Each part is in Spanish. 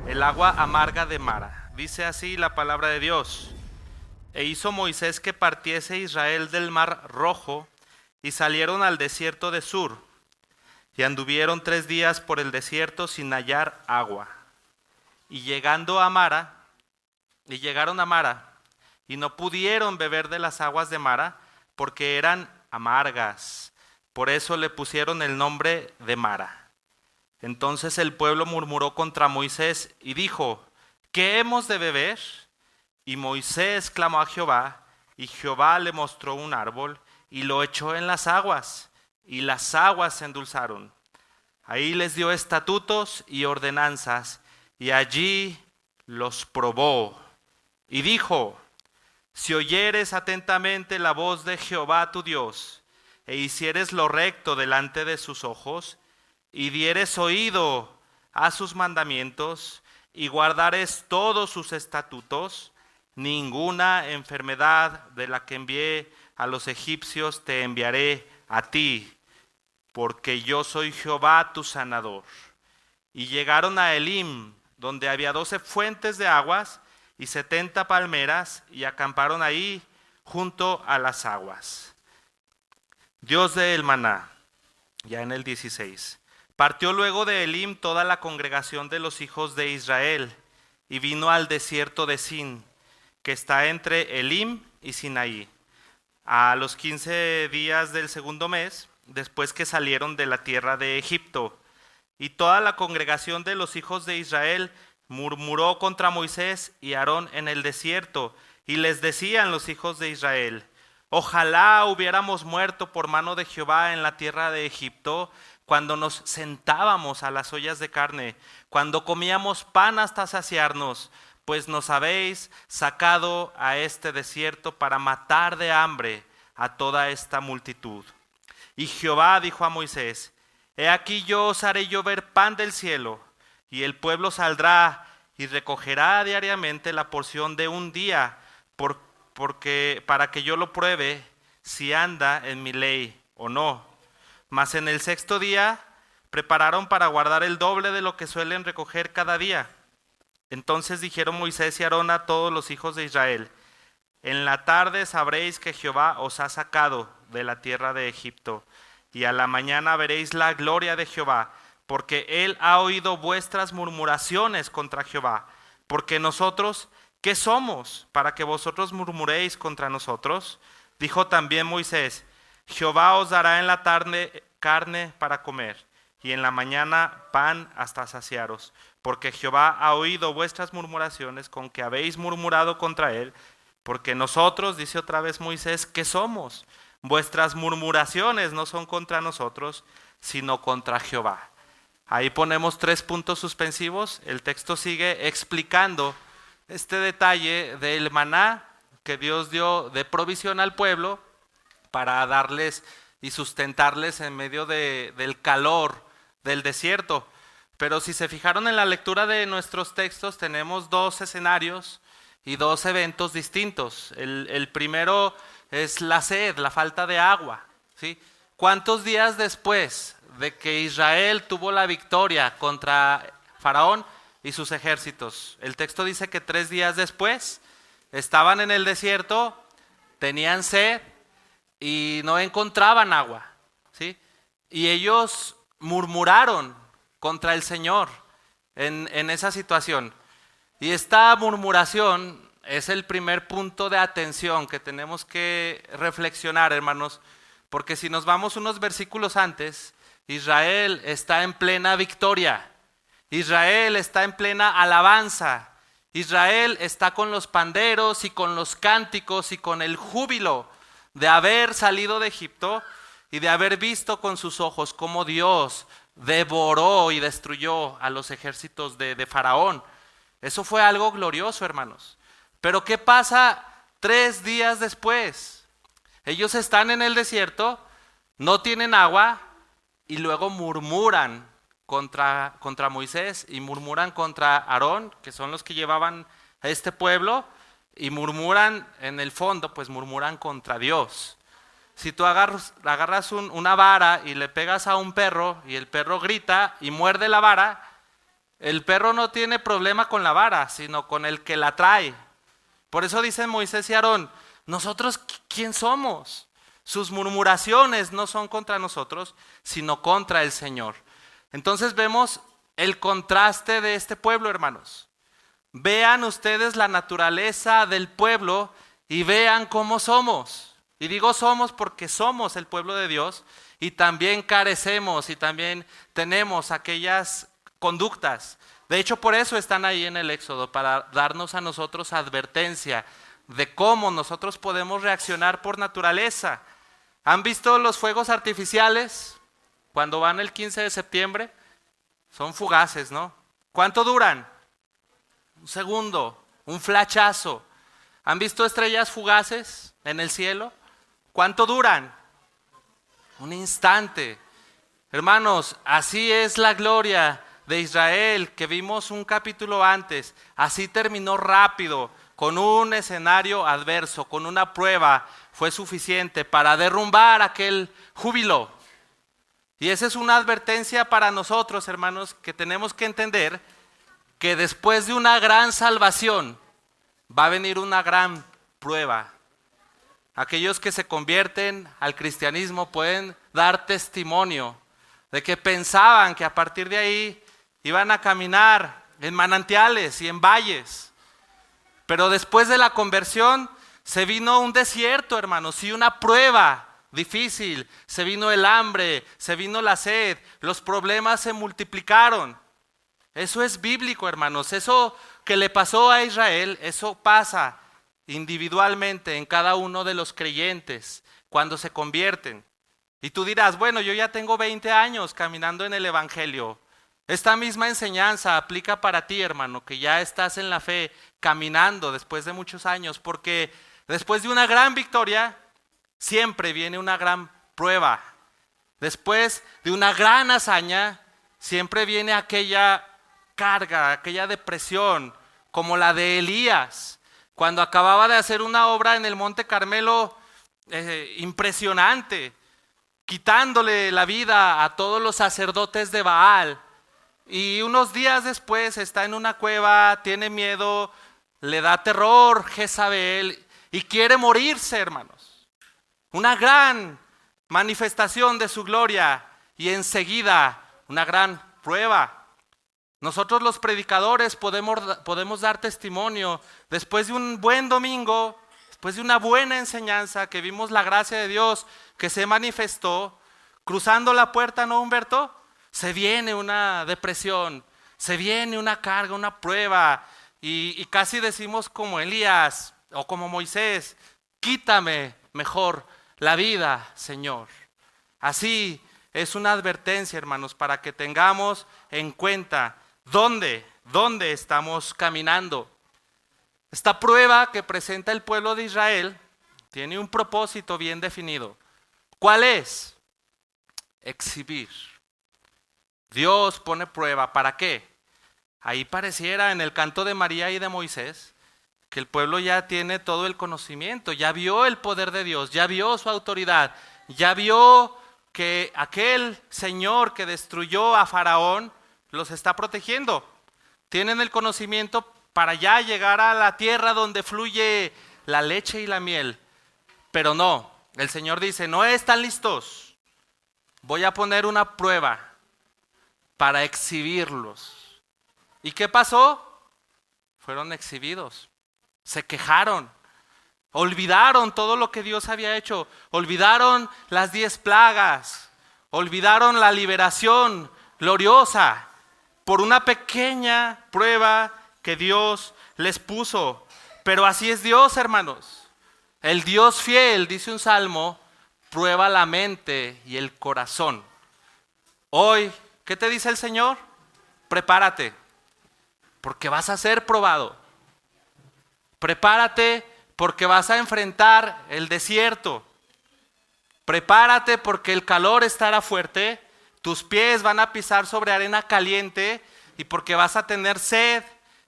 el agua amarga de Mara. Dice así la palabra de Dios. E hizo Moisés que partiese Israel del mar Rojo, y salieron al desierto de Sur, y anduvieron 3 días por el desierto sin hallar agua. Y llegaron a Mara, y no pudieron beber de las aguas de Mara, porque eran amargas. Por eso le pusieron el nombre de Mara. Entonces el pueblo murmuró contra Moisés y dijo: ¿qué hemos de beber? Y Moisés clamó a Jehová, y Jehová le mostró un árbol, y lo echó en las aguas, y las aguas se endulzaron. Ahí les dio estatutos y ordenanzas, y allí los probó. Y dijo: si oyeres atentamente la voz de Jehová tu Dios, e hicieres lo recto delante de sus ojos, y dieres oído a sus mandamientos, y guardares todos sus estatutos, ninguna enfermedad de la que envié a los egipcios te enviaré a ti, porque yo soy Jehová tu sanador. Y llegaron a Elim, donde había 12 fuentes de aguas y 70 palmeras, y acamparon ahí junto a las aguas. Dios del maná, ya en el 16. Partió luego de Elim toda la congregación de los hijos de Israel, y vino al desierto de Sin, que está entre Elim y Sinaí, a los 15 días del segundo mes, después que salieron de la tierra de Egipto. Y toda la congregación de los hijos de Israel murmuró contra Moisés y Aarón en el desierto, y les decían los hijos de Israel: ojalá hubiéramos muerto por mano de Jehová en la tierra de Egipto, cuando nos sentábamos a las ollas de carne, cuando comíamos pan hasta saciarnos, pues nos habéis sacado a este desierto para matar de hambre a toda esta multitud. Y Jehová dijo a Moisés: he aquí yo os haré llover pan del cielo, y el pueblo saldrá y recogerá diariamente la porción de un día, para que yo lo pruebe si anda en mi ley o no. Mas en el 6º día prepararon para guardar el doble de lo que suelen recoger cada día. Entonces dijeron Moisés y Aarón a todos los hijos de Israel: en la tarde sabréis que Jehová os ha sacado de la tierra de Egipto, y a la mañana veréis la gloria de Jehová, porque él ha oído vuestras murmuraciones contra Jehová. Porque nosotros, ¿qué somos para que vosotros murmuréis contra nosotros? Dijo también Moisés: Jehová os dará en la tarde carne para comer, y en la mañana pan hasta saciaros, porque Jehová ha oído vuestras murmuraciones con que habéis murmurado contra él. Porque nosotros, dice otra vez Moisés, ¿qué somos? Vuestras murmuraciones no son contra nosotros, sino contra Jehová. Ahí ponemos 3 puntos suspensivos. El texto sigue explicando este detalle del maná que Dios dio de provisión al pueblo para darles y sustentarles en medio del calor del desierto. Pero si se fijaron en la lectura de nuestros textos, tenemos 2 escenarios y 2 eventos distintos. El primero es la sed, la falta de agua, ¿sí? ¿Cuántos días después de que Israel tuvo la victoria contra Faraón y sus ejércitos? El texto dice que 3 días después estaban en el desierto, tenían sed y no encontraban agua, ¿sí? Y ellos murmuraron contra el Señor en esa situación. Y esta murmuración es el primer punto de atención que tenemos que reflexionar, hermanos, porque si nos vamos unos versículos antes, Israel está en plena victoria, Israel está en plena alabanza, Israel está con los panderos y con los cánticos y con el júbilo de haber salido de Egipto y de haber visto con sus ojos cómo Dios devoró y destruyó a los ejércitos de Faraón. Eso fue algo glorioso, hermanos. Pero ¿qué pasa 3 días después? Ellos están en el desierto, no tienen agua y luego murmuran contra Moisés y murmuran contra Aarón, que son los que llevaban a este pueblo, y murmuran en el fondo, pues murmuran contra Dios. Si tú agarras una vara y le pegas a un perro y el perro grita y muerde la vara, El perro no tiene problema con la vara, sino con el que la trae. Por eso dicen Moisés y Aarón, nosotros, ¿quién somos? Sus murmuraciones no son contra nosotros, sino contra el Señor. Entonces vemos el contraste de este pueblo, hermanos. Vean ustedes la naturaleza del pueblo y vean cómo somos. Y digo somos porque somos el pueblo de Dios y también carecemos y también tenemos aquellas conductas. De hecho, por eso están ahí en el Éxodo, para darnos a nosotros advertencia de cómo nosotros podemos reaccionar por naturaleza. ¿Han visto los fuegos artificiales cuando van el 15 de septiembre? Son fugaces, ¿no? ¿Cuánto duran? Un segundo, un flachazo. ¿Han visto estrellas fugaces en el cielo? ¿Cuánto duran? Un instante. Hermanos, así es la gloria de Israel que vimos un capítulo antes. Así terminó rápido, con un escenario adverso, con una prueba. Fue suficiente para derrumbar aquel júbilo. Y esa es una advertencia para nosotros, hermanos, que tenemos que entender que después de una gran salvación va a venir una gran prueba. Aquellos que se convierten al cristianismo pueden dar testimonio de que pensaban que a partir de ahí iban a caminar en manantiales y en valles. Pero después de la conversión se vino un desierto, hermanos, y una prueba difícil. Se vino el hambre, se vino la sed, los problemas se multiplicaron. Eso es bíblico, hermanos. Eso que le pasó a Israel, eso pasa individualmente en cada uno de los creyentes cuando se convierten. Y tú dirás, bueno, yo ya tengo 20 años caminando en el Evangelio. Esta misma enseñanza aplica para ti, hermano, que ya estás en la fe caminando después de muchos años, porque después de una gran victoria siempre viene una gran prueba. Después de una gran hazaña siempre viene aquella carga, aquella depresión, como la de Elías, cuando acababa de hacer una obra en el Monte Carmelo impresionante, quitándole la vida a todos los sacerdotes de Baal. Y unos días después está en una cueva, tiene miedo, le da terror Jezabel y quiere morirse, hermanos. Una gran manifestación de su gloria y enseguida una gran prueba. Nosotros los predicadores podemos dar testimonio después de un buen domingo, después de una buena enseñanza, que vimos la gracia de Dios que se manifestó, cruzando la puerta, ¿no, Humberto? Se viene una depresión, se viene una carga, una prueba, y casi decimos como Elías o como Moisés, quítame mejor la vida, Señor. Así es una advertencia, hermanos, para que tengamos en cuenta dónde estamos caminando. Esta prueba que presenta el pueblo de Israel tiene un propósito bien definido. ¿Cuál es? Exhibir. Dios pone prueba, ¿para qué? Ahí pareciera en el canto de María y de Moisés que el pueblo ya tiene todo el conocimiento, ya vio el poder de Dios, ya vio su autoridad, ya vio que aquel Señor que destruyó a Faraón los está protegiendo. Tienen el conocimiento para ya llegar a la tierra donde fluye la leche y la miel. Pero no, el Señor dice, no están listos. Voy a poner una prueba para exhibirlos. ¿Y qué pasó? Fueron exhibidos. Se quejaron. Olvidaron todo lo que Dios había hecho. Olvidaron las 10 plagas. Olvidaron la liberación gloriosa por una pequeña prueba que Dios les puso. Pero así es Dios, hermanos. El Dios fiel, dice un salmo, prueba la mente y el corazón. Hoy, ¿qué te dice el Señor? Prepárate, porque vas a ser probado. Prepárate porque vas a enfrentar el desierto. Prepárate porque el calor estará fuerte, tus pies van a pisar sobre arena caliente y porque vas a tener sed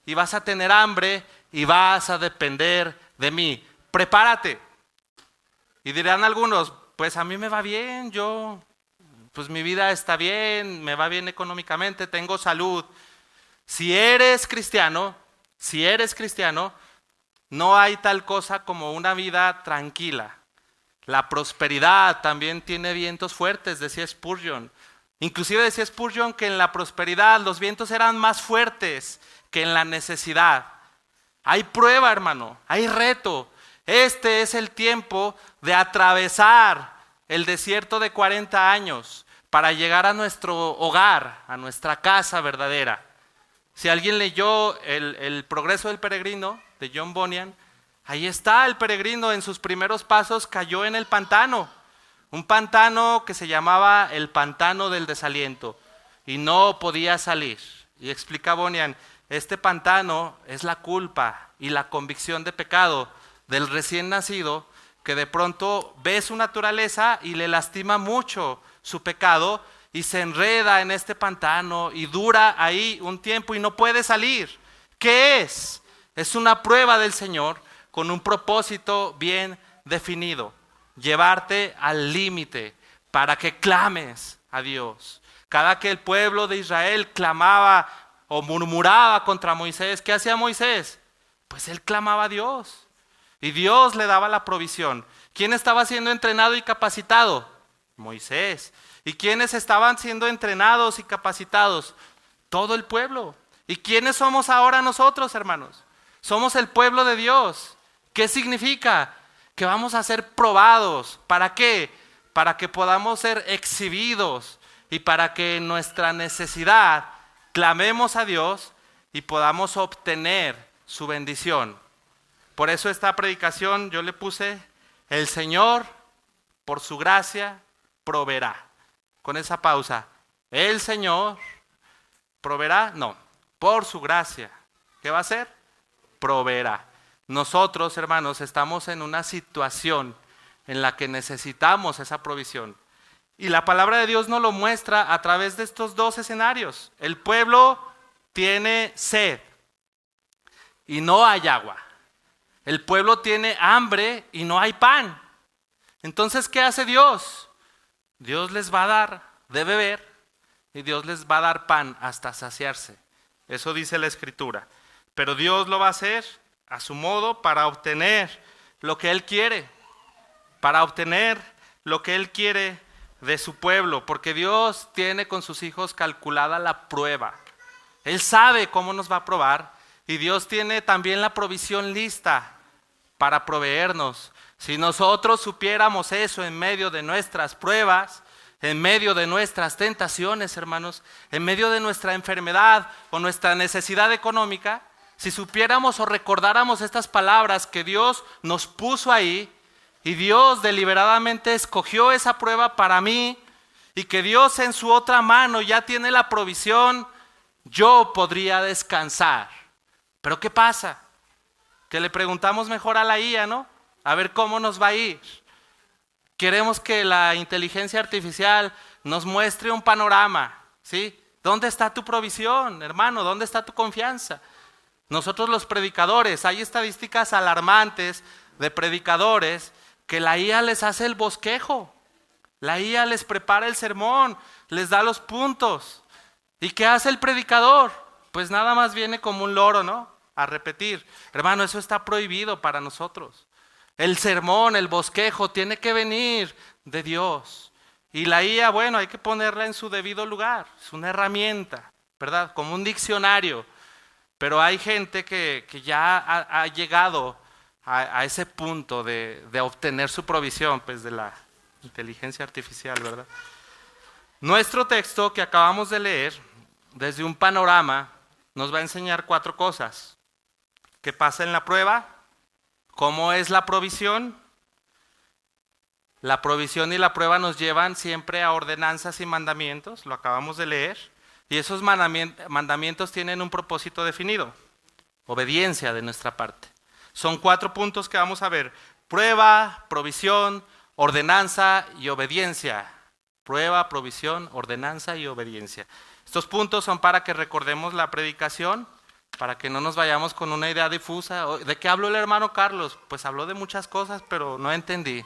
y vas a tener hambre y vas a depender de mí. Prepárate. Y dirán algunos, pues a mí me va bien, pues mi vida está bien, me va bien económicamente, tengo salud. Si eres cristiano, no hay tal cosa como una vida tranquila. La prosperidad también tiene vientos fuertes, decía Spurgeon. Inclusive decía Spurgeon que en la prosperidad los vientos eran más fuertes que en la necesidad. Hay prueba, hermano, hay reto. Este es el tiempo de atravesar el desierto de 40 años para llegar a nuestro hogar, a nuestra casa verdadera. Si alguien leyó el Progreso del Peregrino de John Bunyan, ahí está el peregrino en sus primeros pasos, cayó en el pantano. Un pantano que se llamaba el pantano del desaliento y no podía salir. Y explica Bunyan, este pantano es la culpa y la convicción de pecado del recién nacido que de pronto ve su naturaleza y le lastima mucho su pecado y se enreda en este pantano y dura ahí un tiempo y no puede salir. ¿Qué es? Es una prueba del Señor con un propósito bien definido. Llevarte al límite para que clames a Dios. Cada que el pueblo de Israel clamaba o murmuraba contra Moisés, ¿qué hacía Moisés? Pues él clamaba a Dios y Dios le daba la provisión. ¿Quién estaba siendo entrenado y capacitado? Moisés. ¿Y quiénes estaban siendo entrenados y capacitados? Todo el pueblo. ¿Y quiénes somos ahora nosotros, hermanos? Somos el pueblo de Dios. ¿Qué significa? Que vamos a ser probados. ¿Para qué? Para que podamos ser exhibidos y para que en nuestra necesidad clamemos a Dios y podamos obtener su bendición. Por eso esta predicación yo le puse, el Señor por su gracia proveerá. Con esa pausa, el Señor proveerá, no, por su gracia. ¿Qué va a hacer? Proveerá. Nosotros, hermanos, estamos en una situación en la que necesitamos esa provisión. Y la palabra de Dios nos lo muestra a través de estos dos escenarios. El pueblo tiene sed y no hay agua. El pueblo tiene hambre y no hay pan. Entonces, ¿qué hace Dios? Dios les va a dar de beber y Dios les va a dar pan hasta saciarse. Eso dice la Escritura. Pero Dios lo va a hacer a su modo para obtener lo que Él quiere. Para obtener lo que Él quiere de su pueblo. Porque Dios tiene con sus hijos calculada la prueba. Él sabe cómo nos va a probar. Y Dios tiene también la provisión lista para proveernos. Si nosotros supiéramos eso en medio de nuestras pruebas, en medio de nuestras tentaciones, hermanos, en medio de nuestra enfermedad o nuestra necesidad económica, si supiéramos o recordáramos estas palabras que Dios nos puso ahí y Dios deliberadamente escogió esa prueba para mí y que Dios en su otra mano ya tiene la provisión, yo podría descansar. Pero ¿qué pasa? Que le preguntamos mejor a la IA, ¿no? A ver cómo nos va a ir. Queremos que la inteligencia artificial nos muestre un panorama, ¿sí? ¿Dónde está tu provisión, hermano? ¿Dónde está tu confianza? Nosotros los predicadores, hay estadísticas alarmantes de predicadores que la IA les hace el bosquejo. La IA les prepara el sermón, les da los puntos. ¿Y qué hace el predicador? Pues nada más viene como un loro, ¿no? A repetir. Hermano, eso está prohibido para nosotros. El sermón, el bosquejo, tiene que venir de Dios. Y la IA, bueno, hay que ponerla en su debido lugar. Es una herramienta, ¿verdad? Como un diccionario. Pero hay gente que ya ha llegado a ese punto de obtener su provisión, pues de la inteligencia artificial, ¿verdad? Nuestro texto que acabamos de leer, desde un panorama, nos va a enseñar 4 cosas. ¿Qué pasa en la prueba? ¿Cómo es la provisión? La provisión y la prueba nos llevan siempre a ordenanzas y mandamientos, lo acabamos de leer, y esos mandamientos tienen un propósito definido, obediencia de nuestra parte. Son 4 puntos que vamos a ver: prueba, provisión, ordenanza y obediencia. Prueba, provisión, ordenanza y obediencia. Estos puntos son para que recordemos la predicación, para que no nos vayamos con una idea difusa. ¿De qué habló el hermano Carlos? Pues habló de muchas cosas, pero no entendí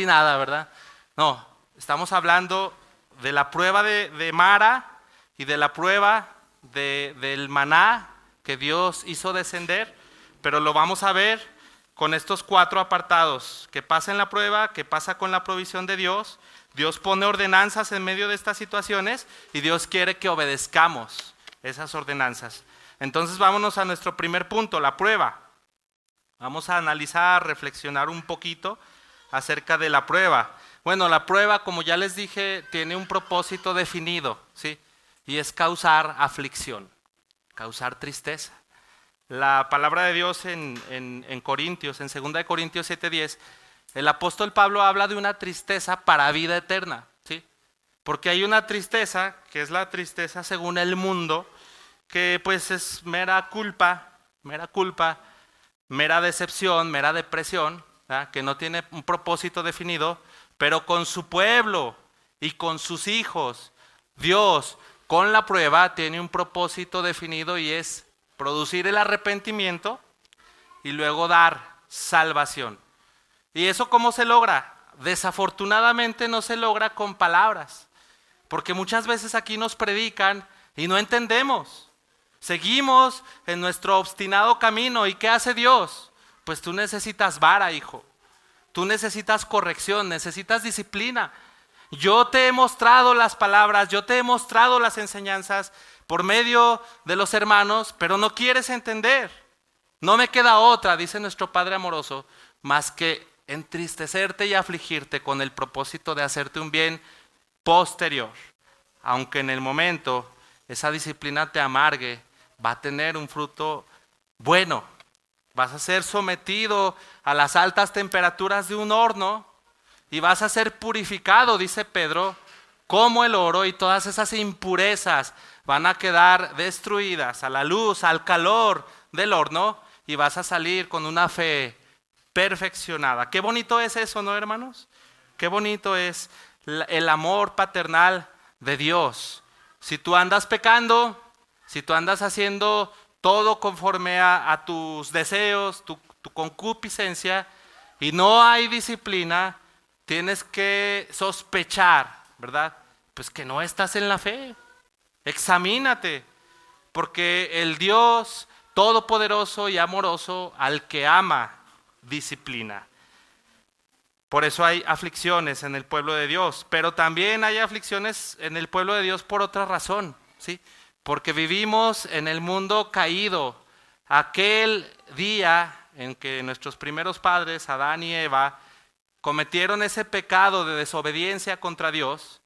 nada, ¿verdad? No, estamos hablando de la prueba de Mara y de la prueba del maná que Dios hizo descender, pero lo vamos a ver con estos 4 apartados: que pasa en la prueba, que pasa con la provisión de Dios. Dios pone ordenanzas en medio de estas situaciones y Dios quiere que obedezcamos esas ordenanzas. Entonces vámonos a nuestro primer punto, la prueba. Vamos a analizar, reflexionar un poquito acerca de la prueba. Bueno, la prueba, como ya les dije, tiene un propósito definido, ¿sí? Y es causar aflicción, causar tristeza. La palabra de Dios en Corintios, en 2 de Corintios 7:10, el apóstol Pablo habla de una tristeza para vida eterna, ¿sí? Porque hay una tristeza, que es la tristeza según el mundo, que pues es mera culpa, mera decepción, mera depresión, ¿verdad? Que no tiene un propósito definido, pero con su pueblo y con sus hijos, Dios con la prueba tiene un propósito definido, y es producir el arrepentimiento y luego dar salvación. ¿Y eso cómo se logra? Desafortunadamente no se logra con palabras, porque muchas veces aquí nos predican y no entendemos. Seguimos en nuestro obstinado camino. ¿Y qué hace Dios? Pues tú necesitas vara, hijo. Tú necesitas corrección, necesitas disciplina. Yo te he mostrado las palabras, yo te he mostrado las enseñanzas por medio de los hermanos, pero no quieres entender. No me queda otra, dice nuestro Padre amoroso, más que entristecerte y afligirte con el propósito de hacerte un bien posterior. Aunque en el momento esa disciplina te amargue, va a tener un fruto bueno. Vas a ser sometido a las altas temperaturas de un horno y vas a ser purificado, dice Pedro, como el oro, y todas esas impurezas van a quedar destruidas a la luz, al calor del horno, y vas a salir con una fe perfeccionada. Qué bonito es eso, ¿no, hermanos? Qué bonito es el amor paternal de Dios. Si tú andas pecando, si tú andas haciendo todo conforme a tus deseos, tu concupiscencia, y no hay disciplina, tienes que sospechar, ¿verdad? Pues que no estás en la fe. Examínate, porque el Dios todopoderoso y amoroso, al que ama, disciplina. Por eso hay aflicciones en el pueblo de Dios, pero también hay aflicciones en el pueblo de Dios por otra razón, ¿sí? Porque vivimos en el mundo caído. Aquel día en que nuestros primeros padres, Adán y Eva, cometieron ese pecado de desobediencia contra Dios,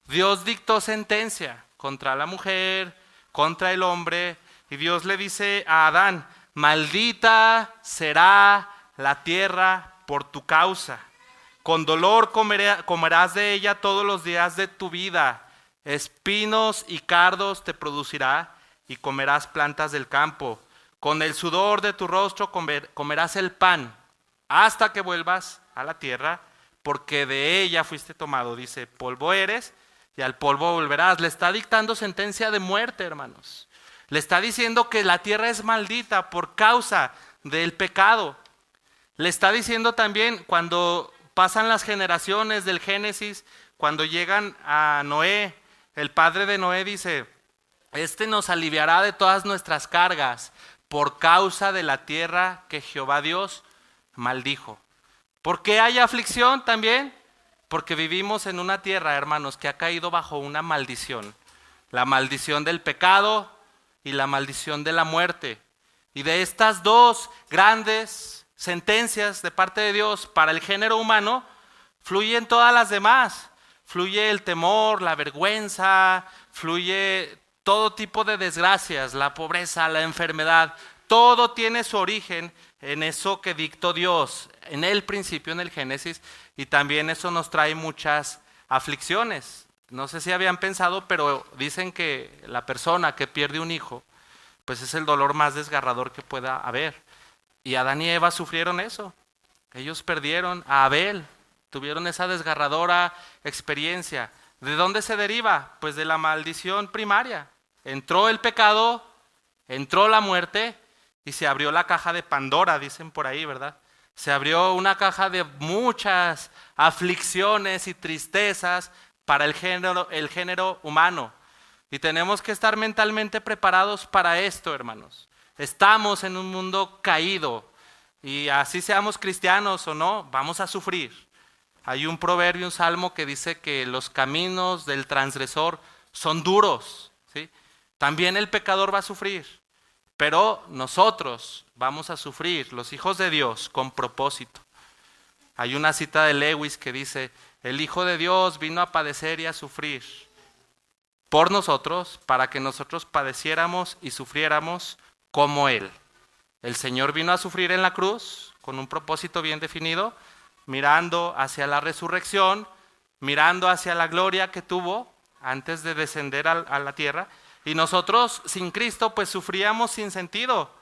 Dios dictó sentencia contra la mujer, contra el hombre, y Dios le dice a Adán: maldita será la tierra por tu causa. Con dolor comerás de ella todos los días de tu vida. Espinos y cardos te producirá, y comerás plantas del campo. Con el sudor de tu rostro comerás el pan, hasta que vuelvas a la tierra, porque de ella fuiste tomado. Dice: polvo eres y al polvo volverás. Le está dictando sentencia de muerte, hermanos. Le está diciendo que la tierra es maldita por causa del pecado. Le está diciendo también, cuando pasan las generaciones del Génesis, cuando llegan a Noé, el padre de Noé dice: este nos aliviará de todas nuestras cargas por causa de la tierra que Jehová Dios maldijo. ¿Por qué hay aflicción también? Porque vivimos en una tierra, hermanos, que ha caído bajo una maldición. La maldición del pecado y la maldición de la muerte. Y de estas dos grandes sentencias de parte de Dios para el género humano, fluyen todas las demás. Fluye el temor, la vergüenza, fluye todo tipo de desgracias, la pobreza, la enfermedad. Todo tiene su origen en eso que dictó Dios en el principio, en el Génesis, y también eso nos trae muchas aflicciones. No sé si habían pensado, pero dicen que la persona que pierde un hijo, pues es el dolor más desgarrador que pueda haber. Y Adán y Eva sufrieron eso. Ellos perdieron a Abel, tuvieron esa desgarradora experiencia. ¿De dónde se deriva? Pues de la maldición primaria. Entró el pecado, entró la muerte y se abrió la caja de Pandora, dicen por ahí, ¿verdad? Se abrió una caja de muchas aflicciones y tristezas para el género humano. Y tenemos que estar mentalmente preparados para esto, hermanos. Estamos en un mundo caído y así seamos cristianos o no, vamos a sufrir. Hay un proverbio, un salmo que dice que los caminos del transgresor son duros, ¿sí? También el pecador va a sufrir, pero nosotros vamos a sufrir, los hijos de Dios, con propósito. Hay una cita de Lewis que dice, el Hijo de Dios vino a padecer y a sufrir por nosotros, para que nosotros padeciéramos y sufriéramos como Él. El Señor vino a sufrir en la cruz con un propósito bien definido, mirando hacia la resurrección, mirando hacia la gloria que tuvo antes de descender a la tierra. Y nosotros sin Cristo pues sufríamos sin sentido.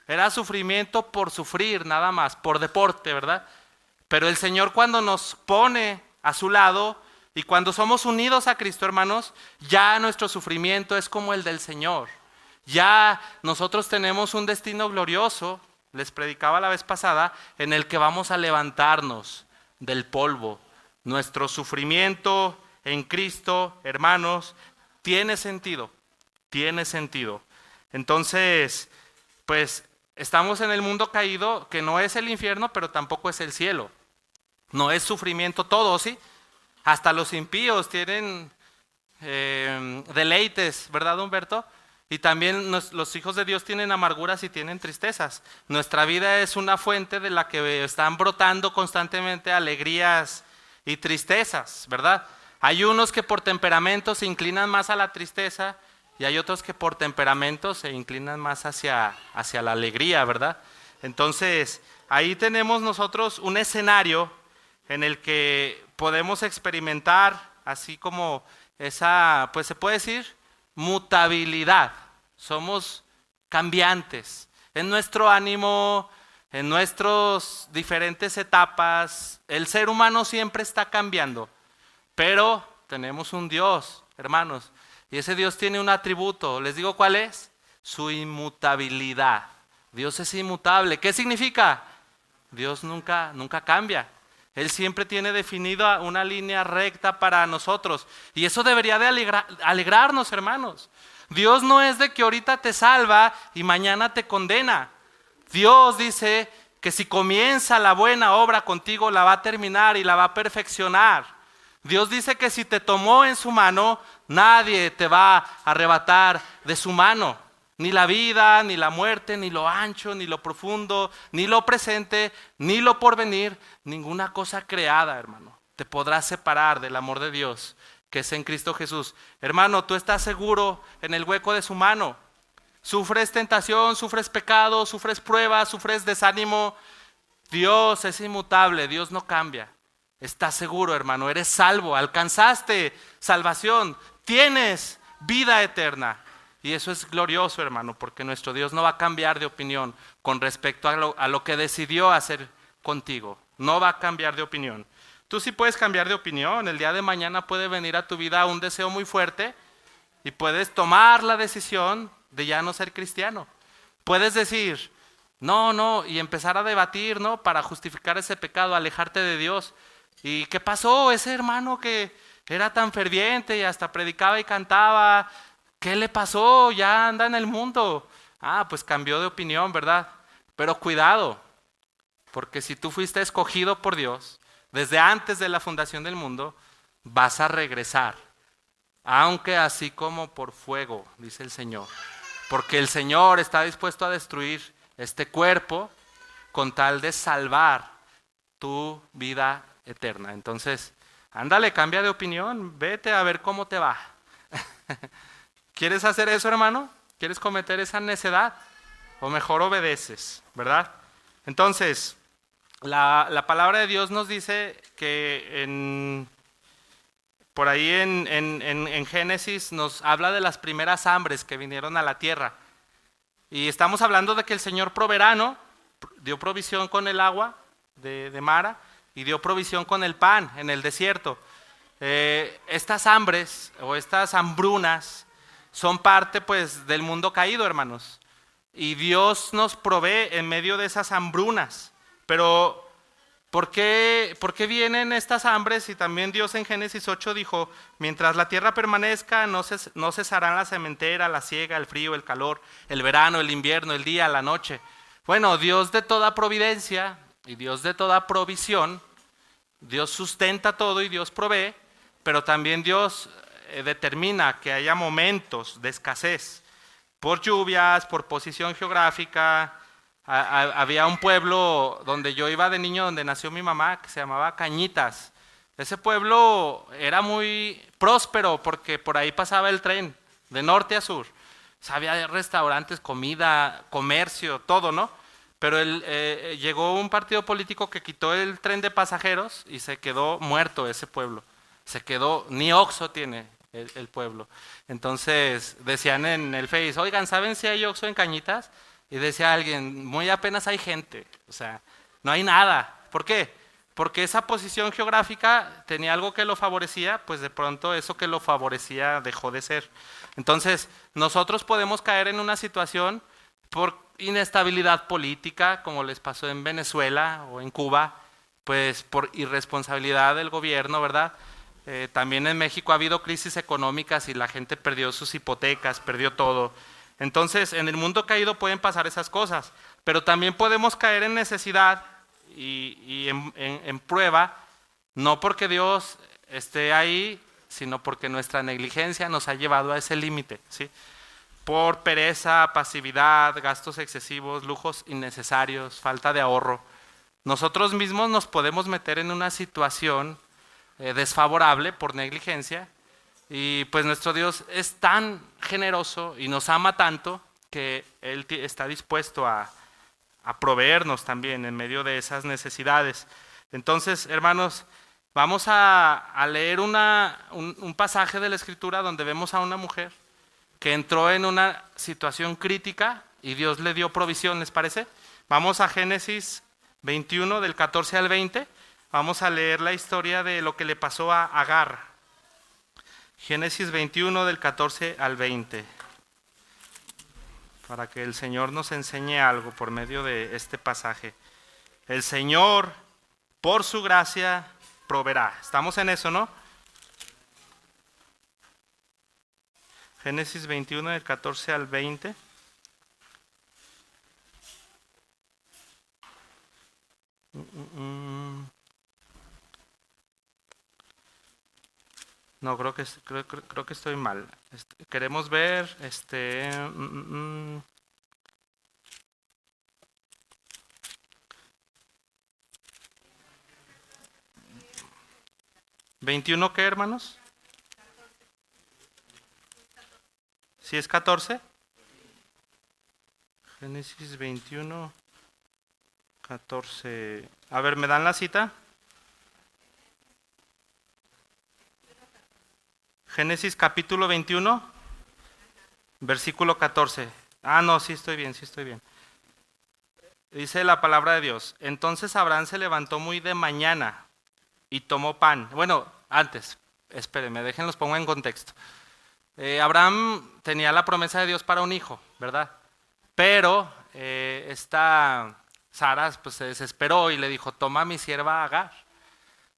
Era sufrimiento por sufrir nada más, por deporte, ¿verdad? Pero el Señor cuando nos pone a su lado y cuando somos unidos a Cristo, hermanos, ya nuestro sufrimiento es como el del Señor. Ya nosotros tenemos un destino glorioso, les predicaba la vez pasada, en el que vamos a levantarnos del polvo. Nuestro sufrimiento en Cristo, hermanos, tiene sentido, tiene sentido. Entonces, pues estamos en el mundo caído, que no es el infierno, pero tampoco es el cielo. No es sufrimiento todo, ¿sí? Hasta los impíos tienen deleites, ¿verdad, Humberto? Y también los hijos de Dios tienen amarguras y tienen tristezas. Nuestra vida es una fuente de la que están brotando constantemente alegrías y tristezas, ¿verdad? Hay unos que por temperamento se inclinan más a la tristeza y hay otros que por temperamento se inclinan más hacia la alegría, ¿verdad? Entonces, ahí tenemos nosotros un escenario en el que podemos experimentar así como esa, pues se puede decir, mutabilidad. Somos cambiantes en nuestro ánimo, en nuestras diferentes etapas. El ser humano siempre está cambiando, pero tenemos un Dios, hermanos, y ese Dios tiene un atributo. ¿Les digo cuál es? Su inmutabilidad. Dios es inmutable. ¿Qué significa? Dios nunca cambia. Él siempre tiene definida una línea recta para nosotros. Y eso debería de alegrarnos, hermanos. Dios no es de que ahorita te salva y mañana te condena. Dios dice que si comienza la buena obra contigo, la va a terminar y la va a perfeccionar. Dios dice que si te tomó en su mano, nadie te va a arrebatar de su mano. Ni la vida, ni la muerte, ni lo ancho, ni lo profundo, ni lo presente, ni lo porvenir, ninguna cosa creada, hermano, te podrá separar del amor de Dios que es en Cristo Jesús. Hermano, tú estás seguro en el hueco de su mano. Sufres tentación, sufres pecado, sufres pruebas, sufres desánimo. Dios es inmutable, Dios no cambia. Estás seguro, hermano, eres salvo, alcanzaste salvación, tienes vida eterna. Y eso es glorioso, hermano, porque nuestro Dios no va a cambiar de opinión con respecto a lo que decidió hacer contigo. No va a cambiar de opinión. Tú sí puedes cambiar de opinión. El día de mañana puede venir a tu vida un deseo muy fuerte y puedes tomar la decisión de ya no ser cristiano. Puedes decir, no, y empezar a debatir, ¿no? Para justificar ese pecado, alejarte de Dios. ¿Y qué pasó? Ese hermano que era tan ferviente y hasta predicaba y cantaba, ¿qué le pasó? Ya anda en el mundo. Pues cambió de opinión, ¿verdad? Pero cuidado, porque si tú fuiste escogido por Dios desde antes de la fundación del mundo, vas a regresar, aunque así como por fuego, dice el Señor. Porque el Señor está dispuesto a destruir este cuerpo con tal de salvar tu vida eterna. Entonces, ándale, cambia de opinión, vete a ver cómo te va. ¿Quieres hacer eso, hermano? ¿Quieres cometer esa necedad? O mejor obedeces, ¿verdad? Entonces, la palabra de Dios nos dice que por ahí en Génesis nos habla de las primeras hambres que vinieron a la tierra. Y estamos hablando de que el Señor proveerá, ¿no? Dio provisión con el agua de Mara y dio provisión con el pan en el desierto. Estas hambres o estas hambrunas son parte pues del mundo caído, hermanos. Y Dios nos provee en medio de esas hambrunas. Pero ¿Por qué vienen estas hambres? Y también Dios en Génesis 8 dijo, mientras la tierra permanezca, no cesarán la sementera, la siega, el frío, el calor, el verano, el invierno, el día, la noche. Bueno, Dios de toda providencia y Dios de toda provisión, Dios sustenta todo y Dios provee, pero también Dios determina que haya momentos de escasez por lluvias, por posición geográfica. Había un pueblo donde yo iba de niño, donde nació mi mamá, que se llamaba Cañitas. Ese pueblo era muy próspero porque por ahí pasaba el tren, de norte a sur. O sea, había restaurantes, comida, comercio, todo, ¿no? Pero llegó un partido político que quitó el tren de pasajeros y se quedó muerto ese pueblo. Se quedó, ni Oxxo tiene el pueblo. Entonces decían en el Face, oigan, ¿saben si hay Oxxo en Cañitas? Y decía alguien, muy apenas hay gente, o sea, no hay nada. ¿Por qué? Porque esa posición geográfica tenía algo que lo favorecía, pues de pronto eso que lo favorecía dejó de ser. Entonces, nosotros podemos caer en una situación por inestabilidad política, como les pasó en Venezuela o en Cuba, pues por irresponsabilidad del gobierno, ¿verdad? También en México ha habido crisis económicas y la gente perdió sus hipotecas, perdió todo. Entonces, en el mundo caído pueden pasar esas cosas, pero también podemos caer en necesidad y en prueba, no porque Dios esté ahí, sino porque nuestra negligencia nos ha llevado a ese límite, ¿sí? Por pereza, pasividad, gastos excesivos, lujos innecesarios, falta de ahorro. Nosotros mismos nos podemos meter en una situación desfavorable por negligencia. Y pues nuestro Dios es tan generoso y nos ama tanto que Él está dispuesto a proveernos también en medio de esas necesidades. Entonces, hermanos, vamos a leer un pasaje de la Escritura donde vemos a una mujer que entró en una situación crítica y Dios le dio provisión, ¿les parece? Vamos a Génesis 21 del 14 al 20. Vamos a leer la historia de lo que le pasó a Agar. Génesis 21 del 14 al 20, para que el Señor nos enseñe algo por medio de este pasaje. El Señor, por su gracia, proveerá. Estamos en eso, ¿no? Génesis 21 del 14 al 20. No, creo que estoy mal. Queremos ver, 21, ¿qué, hermanos? ¿Sí es 14? Génesis 21, 14. A ver, ¿me dan la cita? Génesis capítulo 21, versículo 14. Ah, no, sí estoy bien, sí estoy bien. Dice la palabra de Dios. Entonces Abraham se levantó muy de mañana y tomó pan. Bueno, antes, espérenme, déjenlos pongo en contexto. Abraham tenía la promesa de Dios para un hijo, ¿verdad? Pero esta Sara pues, se desesperó y le dijo, toma a mi sierva Agar.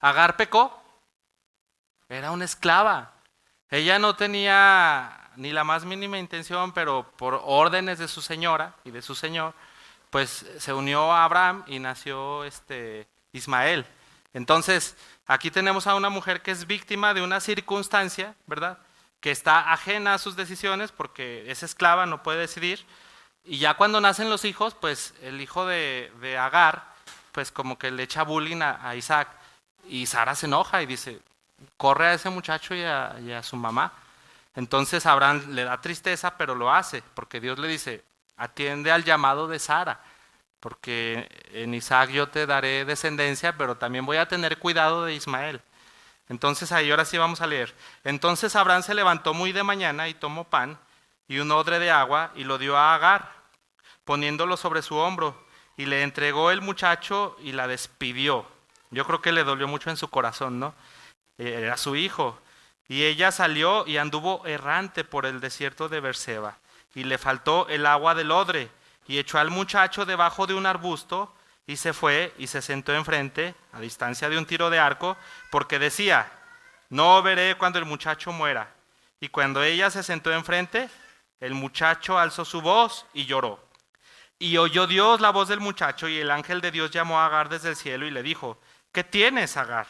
Agar pecó, era una esclava. Ella no tenía ni la más mínima intención, pero por órdenes de su señora y de su señor, pues se unió a Abraham y nació Ismael. Entonces, aquí tenemos a una mujer que es víctima de una circunstancia, ¿verdad? Que está ajena a sus decisiones porque es esclava, no puede decidir. Y ya cuando nacen los hijos, pues el hijo de Agar, pues como que le echa bullying a Isaac. Y Sara se enoja y dice, corre a ese muchacho y a su mamá. Entonces Abraham le da tristeza, pero lo hace, porque Dios le dice, atiende al llamado de Sara, porque en Isaac yo te daré descendencia, pero también voy a tener cuidado de Ismael. Entonces ahí ahora sí vamos a leer. Entonces Abraham se levantó muy de mañana y tomó pan y un odre de agua y lo dio a Agar, poniéndolo sobre su hombro, y le entregó el muchacho y la despidió. Yo creo que le dolió mucho en su corazón, ¿no? Era su hijo. Y ella salió y anduvo errante por el desierto de Beerseba, y le faltó el agua del odre, y echó al muchacho debajo de un arbusto, y se fue y se sentó enfrente, a distancia de un tiro de arco, porque decía: no veré cuando el muchacho muera. Y cuando ella se sentó enfrente, el muchacho alzó su voz y lloró. Y oyó Dios la voz del muchacho, y el ángel de Dios llamó a Agar desde el cielo y le dijo: ¿qué tienes, Agar?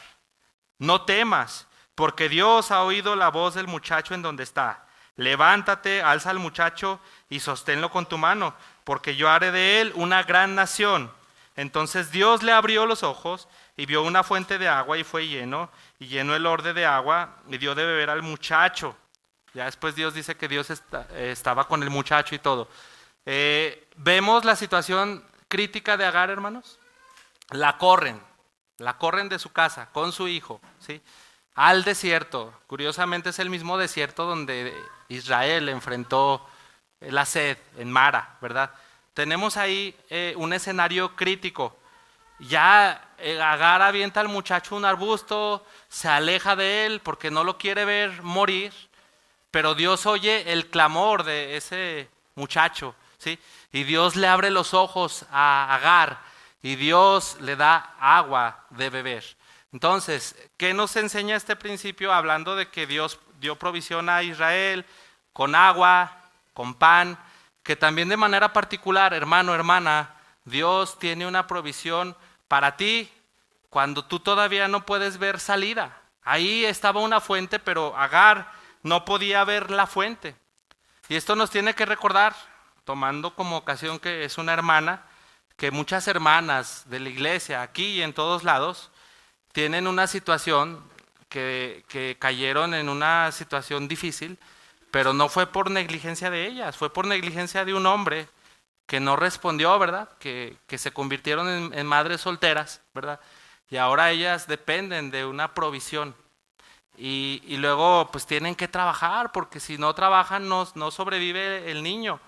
No temas, porque Dios ha oído la voz del muchacho en donde está. Levántate, alza al muchacho y sosténlo con tu mano, porque yo haré de él una gran nación. Entonces Dios le abrió los ojos y vio una fuente de agua y fue lleno, y llenó el odre de agua y dio de beber al muchacho. Ya después Dios dice que Dios estaba con el muchacho y todo. Vemos la situación crítica de Agar, hermanos. La corren de su casa con su hijo, ¿sí?, al desierto. Curiosamente es el mismo desierto donde Israel enfrentó la sed en Mara, ¿verdad? Tenemos ahí un escenario crítico. Ya Agar avienta al muchacho un arbusto, se aleja de él porque no lo quiere ver morir, pero Dios oye el clamor de ese muchacho, ¿sí? Y Dios le abre los ojos a Agar y Dios le da agua de beber. Entonces, ¿qué nos enseña este principio? Hablando de que Dios dio provisión a Israel con agua, con pan, que también de manera particular, hermano, hermana, Dios tiene una provisión para ti cuando tú todavía no puedes ver salida. Ahí estaba una fuente, pero Agar no podía ver la fuente. Y esto nos tiene que recordar, tomando como ocasión que es una hermana, que muchas hermanas de la iglesia, aquí y en todos lados, tienen una situación que cayeron en una situación difícil, pero no fue por negligencia de ellas, fue por negligencia de un hombre que no respondió, ¿verdad? Que se convirtieron en madres solteras, ¿verdad? Y ahora ellas dependen de una provisión. Y luego pues tienen que trabajar, porque si no trabajan no sobrevive el niño.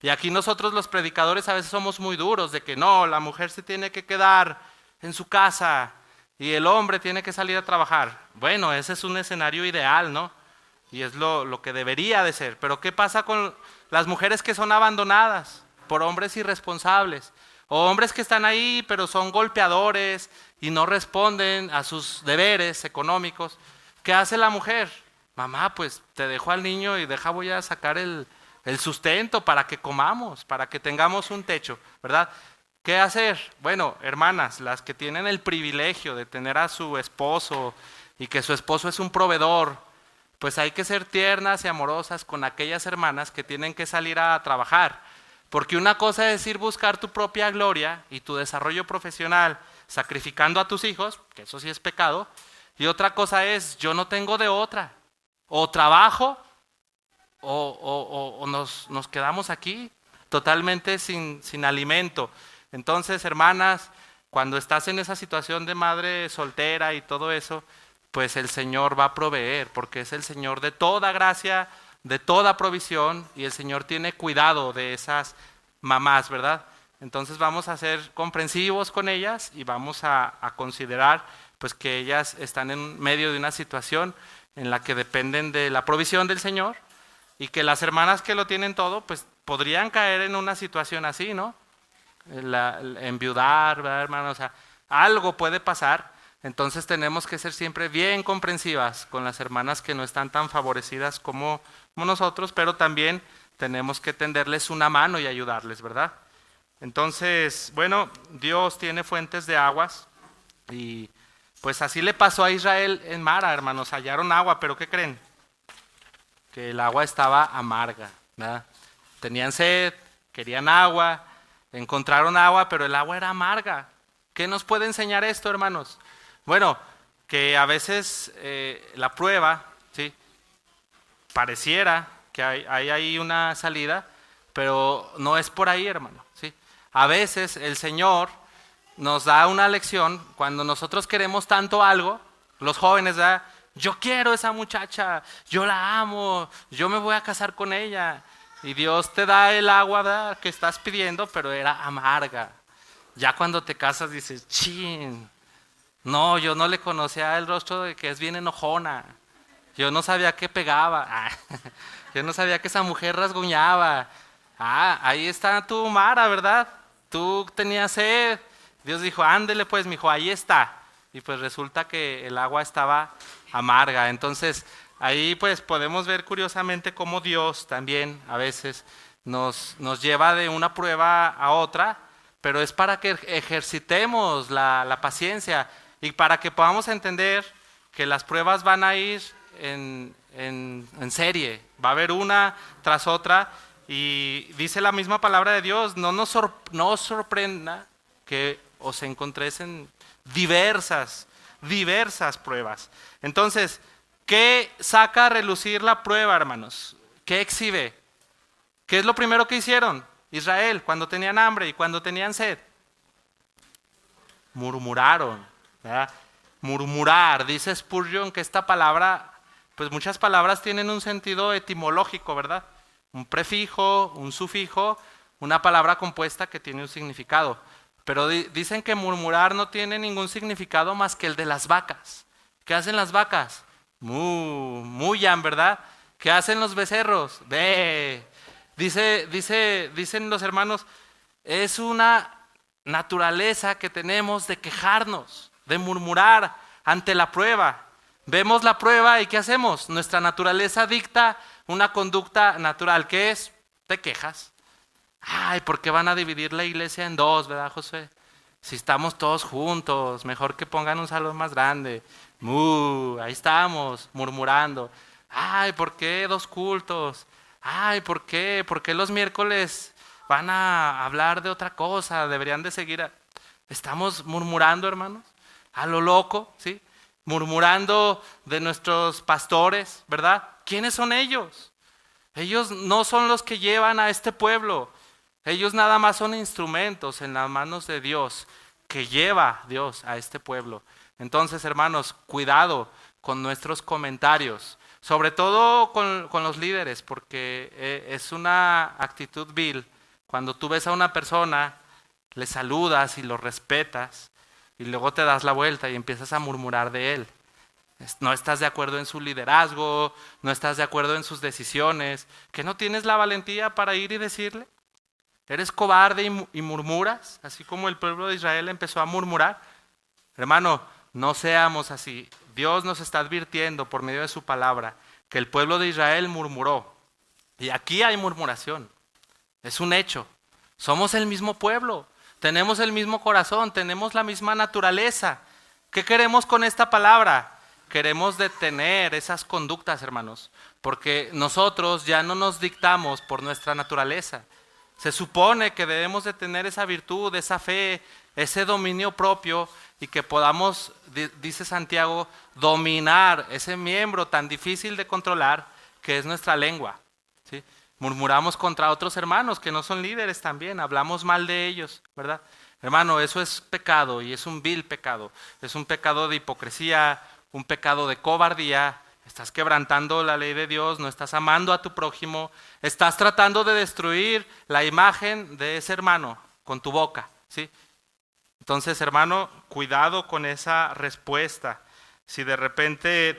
Y aquí nosotros los predicadores a veces somos muy duros de que no, la mujer se tiene que quedar en su casa y el hombre tiene que salir a trabajar. Bueno, ese es un escenario ideal, ¿no? Y es lo que debería de ser. Pero ¿qué pasa con las mujeres que son abandonadas por hombres irresponsables? O hombres que están ahí pero son golpeadores y no responden a sus deberes económicos. ¿Qué hace la mujer? Mamá, pues te dejo al niño y voy a sacar el sustento para que comamos, para que tengamos un techo, ¿verdad? ¿Qué hacer? Bueno, hermanas, las que tienen el privilegio de tener a su esposo y que su esposo es un proveedor, pues hay que ser tiernas y amorosas con aquellas hermanas que tienen que salir a trabajar. Porque una cosa es ir buscar tu propia gloria y tu desarrollo profesional sacrificando a tus hijos, que eso sí es pecado, y otra cosa es, yo no tengo de otra, o trabajo o nos quedamos aquí totalmente sin alimento. Entonces, hermanas, cuando estás en esa situación de madre soltera y todo eso, pues el Señor va a proveer, porque es el Señor de toda gracia, de toda provisión, y el Señor tiene cuidado de esas mamás, ¿verdad? Entonces vamos a ser comprensivos con ellas y vamos a considerar pues que ellas están en medio de una situación en la que dependen de la provisión del Señor, y que las hermanas que lo tienen todo pues podrían caer en una situación así, ¿no? Enviudar, ¿verdad, hermano? O sea, algo puede pasar. Entonces tenemos que ser siempre bien comprensivas con las hermanas que no están tan favorecidas como nosotros, pero también tenemos que tenderles una mano y ayudarles, ¿verdad? Entonces, bueno, Dios tiene fuentes de aguas y pues así le pasó a Israel en Mara, hermanos, hallaron agua, pero ¿qué creen? Que el agua estaba amarga, ¿verdad? Tenían sed, querían agua, encontraron agua, pero el agua era amarga. ¿Qué nos puede enseñar esto, hermanos? Bueno, que a veces la prueba, ¿sí?, pareciera que hay ahí una salida, pero no es por ahí, hermano, ¿sí? A veces el Señor nos da una lección cuando nosotros queremos tanto algo, los jóvenes, ¿verdad? Yo quiero esa muchacha, yo la amo, yo me voy a casar con ella. Y Dios te da el agua, ¿verdad?, que estás pidiendo, pero era amarga. Ya cuando te casas dices, chin, no, yo no le conocía el rostro de que es bien enojona. Yo no sabía que pegaba. Yo no sabía que esa mujer rasguñaba. Ahí está tu Mara, ¿verdad? Tú tenías sed Dios dijo, ándele pues, mijo, ahí está. Y pues resulta que el agua estaba amarga. Entonces, ahí pues podemos ver curiosamente cómo Dios también a veces nos lleva de una prueba a otra, pero es para que ejercitemos la paciencia y para que podamos entender que las pruebas van a ir en serie. Va a haber una tras otra y dice la misma palabra de Dios, no os sorprenda que os encontréis en diversas pruebas. Entonces, ¿qué saca a relucir la prueba, hermanos? ¿Qué exhibe? ¿Qué es lo primero que hicieron Israel cuando tenían hambre y cuando tenían sed? Murmuraron, ¿verdad? Murmurar, dice Spurgeon que esta palabra, pues muchas palabras tienen un sentido etimológico, ¿verdad? Un prefijo, un sufijo, una palabra compuesta que tiene un significado. Pero dicen que murmurar no tiene ningún significado más que el de las vacas. ¿Qué hacen las vacas? Mullan, ¿verdad? ¿Qué hacen los becerros? Ve. Dicen los hermanos, es una naturaleza que tenemos de quejarnos, de murmurar ante la prueba. Vemos la prueba y ¿qué hacemos? Nuestra naturaleza dicta una conducta natural. ¿Qué es? Te quejas. Ay, ¿por qué van a dividir la iglesia en dos, verdad, José? Si estamos todos juntos, mejor que pongan un salón más grande. Ahí estamos, murmurando. Ay, ¿por qué dos cultos? Ay, ¿por qué? ¿Por qué los miércoles van a hablar de otra cosa? Deberían de seguir. Estamos murmurando, hermanos, a lo loco, ¿sí? Murmurando de nuestros pastores, ¿verdad? ¿Quiénes son ellos? Ellos no son los que llevan a este pueblo. Ellos nada más son instrumentos en las manos de Dios, que lleva Dios a este pueblo. Entonces, hermanos, cuidado con nuestros comentarios, sobre todo con los líderes, porque es una actitud vil. Cuando tú ves a una persona, le saludas y lo respetas, y luego te das la vuelta y empiezas a murmurar de él. No estás de acuerdo en su liderazgo, no estás de acuerdo en sus decisiones, que no tienes la valentía para ir y decirle. ¿Eres cobarde y murmuras? Así como el pueblo de Israel empezó a murmurar. Hermano, no seamos así. Dios nos está advirtiendo por medio de su palabra que el pueblo de Israel murmuró. Y aquí hay murmuración. Es un hecho. Somos el mismo pueblo. Tenemos el mismo corazón. Tenemos la misma naturaleza. ¿Qué queremos con esta palabra? Queremos detener esas conductas, hermanos. Porque nosotros ya no nos dictamos por nuestra naturaleza. Se supone que debemos de tener esa virtud, esa fe, ese dominio propio y que podamos, dice Santiago, dominar ese miembro tan difícil de controlar que es nuestra lengua, ¿sí? Murmuramos contra otros hermanos que no son líderes también, hablamos mal de ellos, ¿verdad? Hermano, eso es pecado y es un vil pecado. Es un pecado de hipocresía, un pecado de cobardía. Estás quebrantando la ley de Dios, no estás amando a tu prójimo, estás tratando de destruir la imagen de ese hermano con tu boca, ¿sí? Entonces, hermano, cuidado con esa respuesta. Si de repente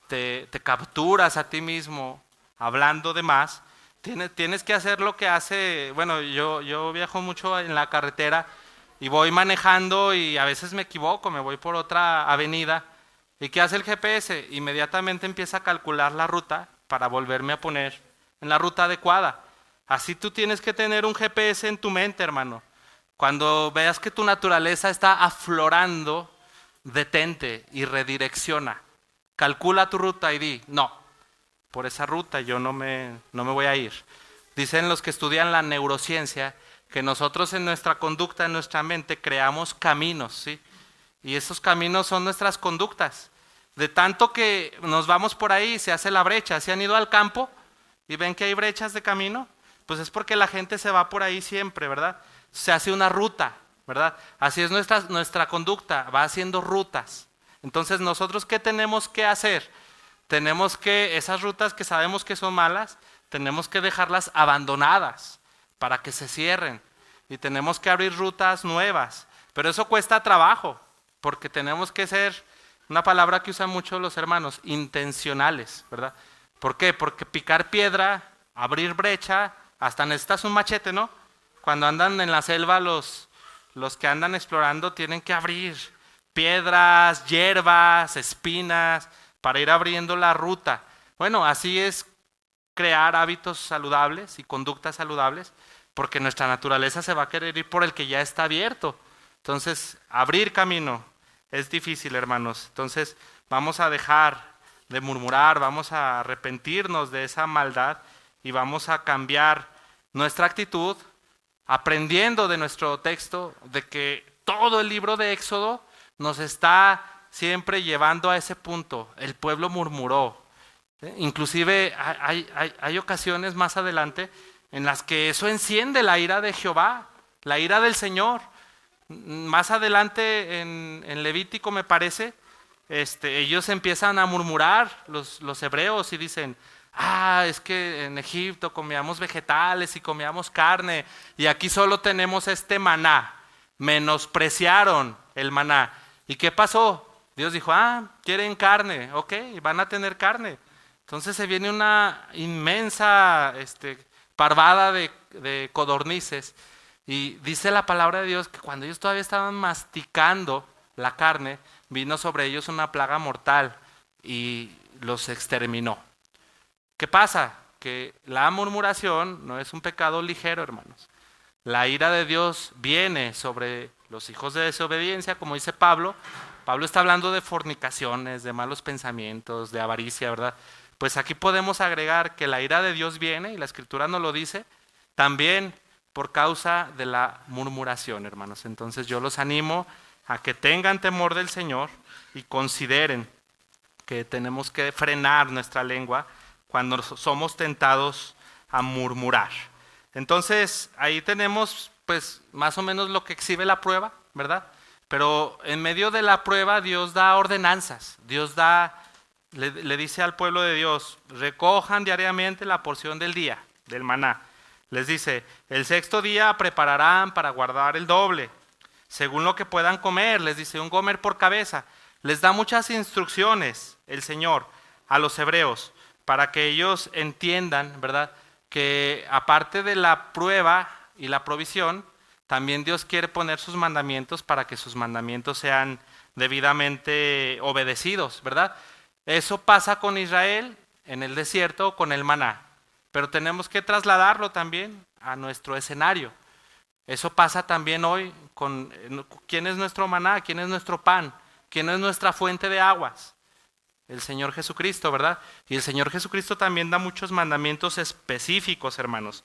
te capturas a ti mismo hablando de más, tienes que hacer lo que hace. Bueno, yo viajo mucho en la carretera y voy manejando y a veces me equivoco, me voy por otra avenida. ¿Y qué hace el GPS? Inmediatamente empieza a calcular la ruta para volverme a poner en la ruta adecuada. Así tú tienes que tener un GPS en tu mente, hermano. Cuando veas que tu naturaleza está aflorando, detente y redirecciona. Calcula tu ruta y di, no, por esa ruta yo no me voy a ir. Dicen los que estudian la neurociencia que nosotros en nuestra conducta, en nuestra mente, creamos caminos, ¿sí? Y esos caminos son nuestras conductas. De tanto que nos vamos por ahí, se hace la brecha. ¿Se han ido al campo y ven que hay brechas de camino? Pues es porque la gente se va por ahí siempre, ¿verdad? Se hace una ruta, ¿verdad? Así es nuestra conducta, va haciendo rutas. Entonces, ¿nosotros qué tenemos que hacer? Tenemos que, esas rutas que sabemos que son malas, tenemos que dejarlas abandonadas para que se cierren. Y tenemos que abrir rutas nuevas. Pero eso cuesta trabajo. Porque tenemos que ser, una palabra que usan mucho los hermanos, intencionales, ¿verdad? ¿Por qué? Porque picar piedra, abrir brecha, hasta necesitas un machete, ¿no? Cuando andan en la selva los los que andan explorando tienen que abrir piedras, hierbas, espinas, para ir abriendo la ruta. Bueno, así es crear hábitos saludables y conductas saludables, porque nuestra naturaleza se va a querer ir por el que ya está abierto. Entonces, abrir camino es difícil, hermanos. Entonces, vamos a dejar de murmurar, vamos a arrepentirnos de esa maldad y vamos a cambiar nuestra actitud, aprendiendo de nuestro texto, de que todo el libro de Éxodo nos está siempre llevando a ese punto. El pueblo murmuró. Inclusive hay ocasiones más adelante en las que eso enciende la ira de Jehová, la ira del Señor. Más adelante en Levítico, me parece, ellos empiezan a murmurar, los hebreos, y dicen: es que en Egipto comíamos vegetales y comíamos carne, y aquí solo tenemos este maná. Menospreciaron el maná. ¿Y qué pasó? Dios dijo: quieren carne, ok, van a tener carne. Entonces se viene una inmensa parvada de codornices. Y dice la palabra de Dios que cuando ellos todavía estaban masticando la carne, vino sobre ellos una plaga mortal y los exterminó. ¿Qué pasa? Que la murmuración no es un pecado ligero, hermanos. La ira de Dios viene sobre los hijos de desobediencia, como dice Pablo. Pablo está hablando de fornicaciones, de malos pensamientos, de avaricia, ¿verdad? Pues aquí podemos agregar que la ira de Dios viene, y la Escritura nos lo dice, también por causa de la murmuración, hermanos. Entonces yo los animo a que tengan temor del Señor y consideren que tenemos que frenar nuestra lengua cuando somos tentados a murmurar. Entonces ahí tenemos pues más o menos lo que exhibe la prueba, ¿verdad? Pero en medio de la prueba Dios da ordenanzas. Dios le dice al pueblo de Dios: recojan diariamente la porción del día, del maná. Les dice: el sexto día prepararán para guardar el doble, según lo que puedan comer. Les dice: un gomer por cabeza. Les da muchas instrucciones el Señor a los hebreos para que ellos entiendan, ¿verdad?, que aparte de la prueba y la provisión, también Dios quiere poner sus mandamientos para que sus mandamientos sean debidamente obedecidos, ¿verdad? Eso pasa con Israel en el desierto con el maná, pero tenemos que trasladarlo también a nuestro escenario. Eso pasa también hoy con ¿quién es nuestro maná? ¿Quién es nuestro pan? ¿Quién es nuestra fuente de aguas? El Señor Jesucristo, ¿verdad? Y el Señor Jesucristo también da muchos mandamientos específicos, hermanos.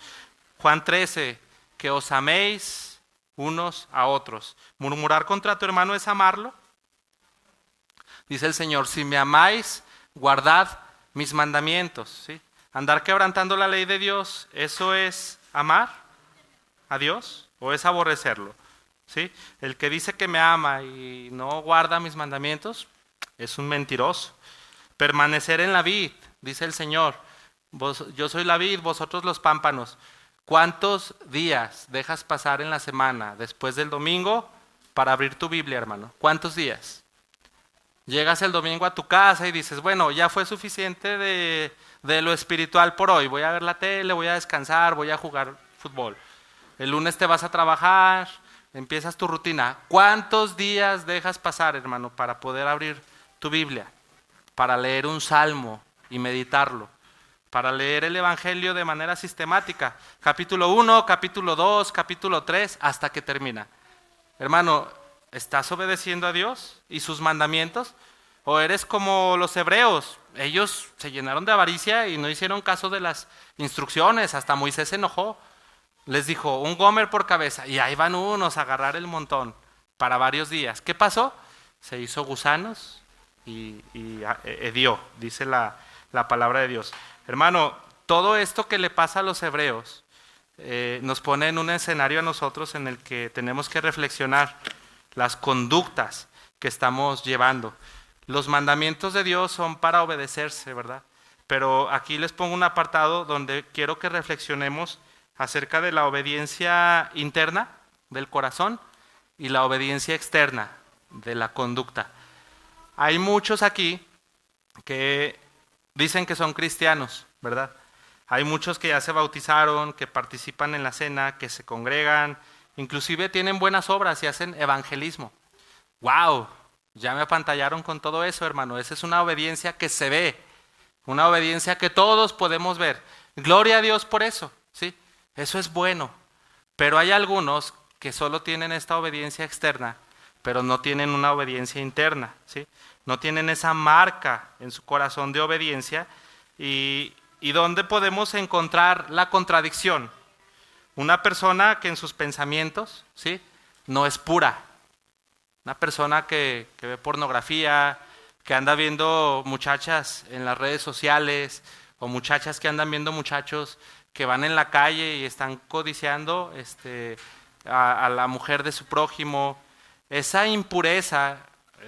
Juan 13, que os améis unos a otros. ¿Murmurar contra tu hermano es amarlo? Dice el Señor: si me amáis, guardad mis mandamientos. ¿Sí? Andar quebrantando la ley de Dios, ¿eso es amar a Dios o es aborrecerlo? ¿Sí? El que dice que me ama y no guarda mis mandamientos es un mentiroso. Permanecer en la vid, dice el Señor: yo soy la vid, vosotros los pámpanos. ¿Cuántos días dejas pasar en la semana después del domingo para abrir tu Biblia, hermano? ¿Cuántos días? Llegas el domingo a tu casa y dices: bueno, ya fue suficiente de lo espiritual por hoy. Voy a ver la tele, voy a descansar, voy a jugar fútbol. El lunes te vas a trabajar, empiezas tu rutina. ¿Cuántos días dejas pasar, hermano, para poder abrir tu Biblia? Para leer un salmo y meditarlo, para leer el Evangelio de manera sistemática, capítulo 1, capítulo 2, capítulo 3, hasta que termina. Hermano, ¿estás obedeciendo a Dios y sus mandamientos? ¿O eres como los hebreos? Ellos se llenaron de avaricia y no hicieron caso de las instrucciones. Hasta Moisés se enojó. Les dijo: un gomer por cabeza. Y ahí van unos a agarrar el montón para varios días. ¿Qué pasó? Se hizo gusanos y hedió, dice la palabra de Dios. Hermano, todo esto que le pasa a los hebreos nos pone en un escenario a nosotros en el que tenemos que reflexionar las conductas que estamos llevando. Los mandamientos de Dios son para obedecerse, ¿verdad? Pero aquí les pongo un apartado donde quiero que reflexionemos acerca de la obediencia interna del corazón y la obediencia externa de la conducta. Hay muchos aquí que dicen que son cristianos, ¿verdad? Hay muchos que ya se bautizaron, que participan en la cena, que se congregan, Inclusive tienen buenas obras y hacen evangelismo. ¡Wow! Ya me apantallaron con todo eso, hermano. Esa es una obediencia que se ve, una obediencia que todos podemos ver. Gloria a Dios por eso, ¿sí? Eso es bueno. Pero hay algunos que solo tienen esta obediencia externa, pero no tienen una obediencia interna, ¿sí? No tienen esa marca en su corazón de obediencia. ¿Y dónde podemos encontrar la contradicción? Una persona que en sus pensamientos, ¿sí?, no es pura. Una persona que ve pornografía, que anda viendo muchachas en las redes sociales, o muchachas que andan viendo muchachos que van en la calle y están codiciando a la mujer de su prójimo. Esa impureza,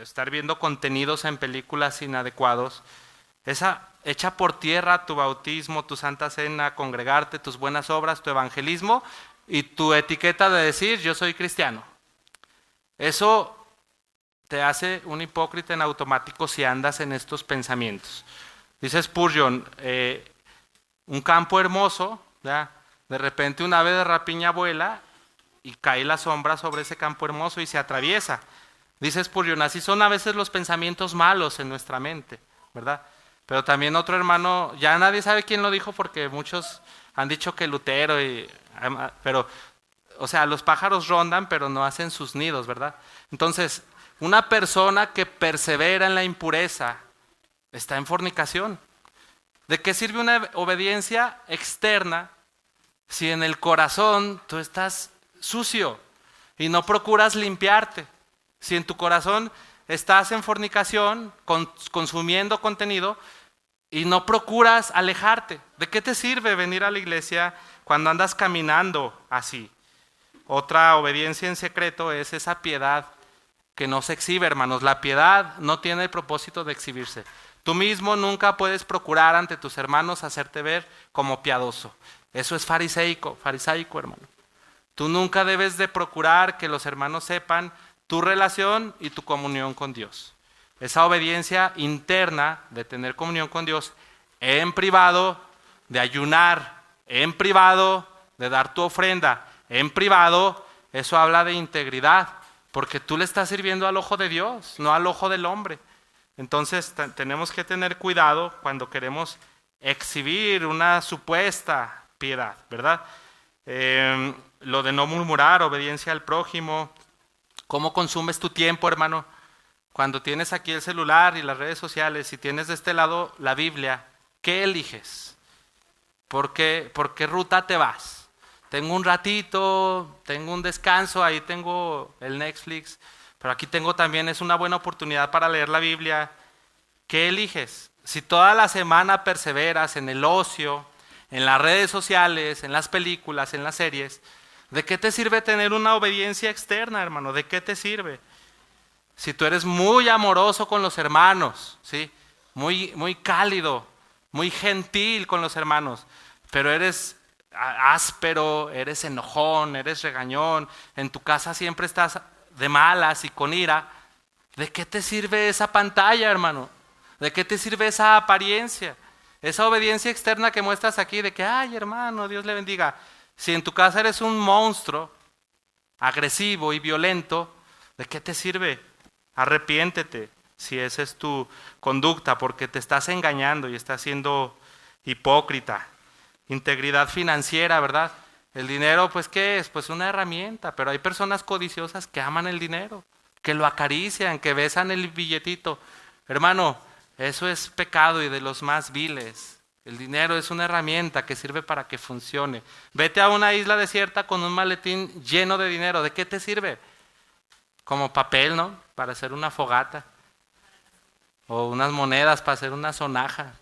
estar viendo contenidos en películas inadecuados, esa echa por tierra tu bautismo, tu santa cena, congregarte, tus buenas obras, tu evangelismo y tu etiqueta de decir yo soy cristiano. Eso te hace un hipócrita en automático si andas en estos pensamientos. Dice Spurgeon, un campo hermoso, ¿ya?, de repente un ave de rapiña vuela y cae la sombra sobre ese campo hermoso y se atraviesa. Dice Spurgeon, así son a veces los pensamientos malos en nuestra mente, ¿verdad? Pero también otro hermano, ya nadie sabe quién lo dijo porque muchos han dicho que Lutero, pero, o sea, los pájaros rondan pero no hacen sus nidos, ¿verdad? Entonces, una persona que persevera en la impureza está en fornicación. ¿De qué sirve una obediencia externa si en el corazón tú estás sucio y no procuras limpiarte? Si en tu corazón estás en fornicación, consumiendo contenido y no procuras alejarte, ¿de qué te sirve venir a la iglesia cuando andas caminando así? Otra obediencia en secreto es esa piedad que no se exhibe, hermanos. La piedad no tiene el propósito de exhibirse. Tú mismo nunca puedes procurar ante tus hermanos hacerte ver como piadoso. Eso es farisaico, hermano. Tú nunca debes de procurar que los hermanos sepan tu relación y tu comunión con Dios. Esa obediencia interna de tener comunión con Dios en privado, de ayunar en privado, de dar tu ofrenda en privado, eso habla de integridad, porque tú le estás sirviendo al ojo de Dios, no al ojo del hombre. Entonces tenemos que tener cuidado cuando queremos exhibir una supuesta piedad, ¿verdad? Lo de no murmurar, obediencia al prójimo. ¿Cómo consumes tu tiempo, hermano? Cuando tienes aquí el celular y las redes sociales y tienes de este lado la Biblia, ¿qué eliges? ¿Por qué ruta te vas? Tengo un ratito, tengo un descanso, ahí tengo el Netflix, pero aquí tengo también, es una buena oportunidad para leer la Biblia. ¿Qué eliges? Si toda la semana perseveras en el ocio, en las redes sociales, en las películas, en las series, ¿de qué te sirve tener una obediencia externa, hermano? ¿De qué te sirve? Si tú eres muy amoroso con los hermanos, ¿sí?, muy cálido, muy gentil con los hermanos, pero eres áspero, eres enojón, eres regañón, en tu casa siempre estás de malas y con ira, ¿de qué te sirve esa pantalla, hermano? ¿De qué te sirve esa apariencia? Esa obediencia externa que muestras aquí de que, ay, hermano, Dios le bendiga. Si en tu casa eres un monstruo agresivo y violento, ¿de qué te sirve? Arrepiéntete si esa es tu conducta, porque te estás engañando y estás siendo hipócrita. Integridad financiera, ¿verdad? El dinero, pues, ¿qué es? Pues una herramienta, pero hay personas codiciosas que aman el dinero, que lo acarician, que besan el billetito. Hermano, eso es pecado y de los más viles. El dinero es una herramienta que sirve para que funcione. Vete a una isla desierta con un maletín lleno de dinero. ¿De qué te sirve? Como papel, ¿no? Para hacer una fogata. O unas monedas para hacer una sonaja.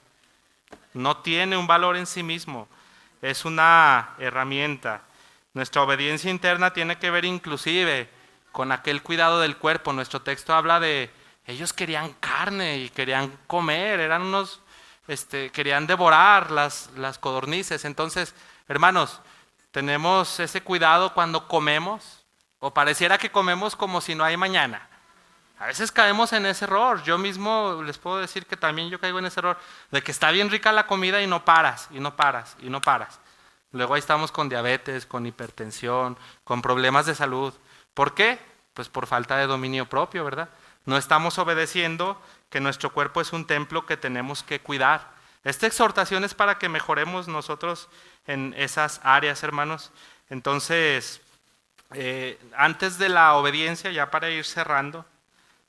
No tiene un valor en sí mismo. Es una herramienta. Nuestra obediencia interna tiene que ver inclusive con aquel cuidado del cuerpo. Nuestro texto habla de ellos querían carne y querían comer, eran unos, querían devorar las codornices. Entonces, hermanos, tenemos ese cuidado cuando comemos, o pareciera que comemos como si no hay mañana. A veces caemos en ese error. Yo mismo les puedo decir que también yo caigo en ese error de que está bien rica la comida y no paras, y no paras, y no paras. Luego ahí estamos con diabetes, con hipertensión, con problemas de salud. ¿Por qué? Pues por falta de dominio propio, ¿verdad? No estamos obedeciendo que nuestro cuerpo es un templo que tenemos que cuidar. Esta exhortación es para que mejoremos nosotros en esas áreas, hermanos. Entonces, antes de la obediencia, ya para ir cerrando,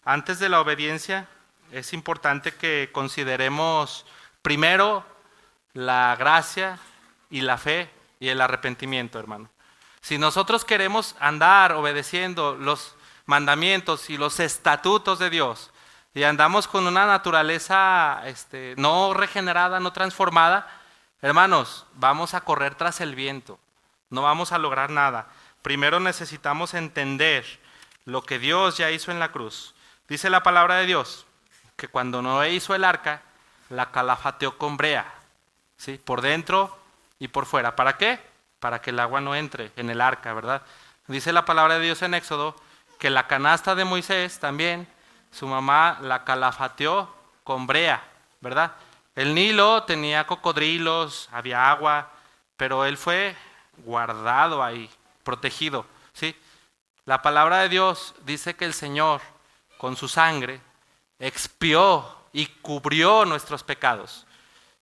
antes de la obediencia es importante que consideremos primero la gracia y la fe y el arrepentimiento, hermano. Si nosotros queremos andar obedeciendo los mandamientos y los estatutos de Dios y andamos con una naturaleza no regenerada, no transformada, hermanos, vamos a correr tras el viento, no vamos a lograr nada. Primero necesitamos entender lo que Dios ya hizo en la cruz. Dice la palabra de Dios que cuando Noé hizo el arca, la calafateó con brea, ¿sí? Por dentro y por fuera. ¿Para qué? Para que el agua no entre en el arca, ¿verdad? Dice la palabra de Dios en Éxodo que la canasta de Moisés también, su mamá la calafateó con brea, ¿verdad? El Nilo tenía cocodrilos, había agua, pero él fue guardado ahí, protegido, ¿sí? La palabra de Dios dice que el Señor, con su sangre, expió y cubrió nuestros pecados.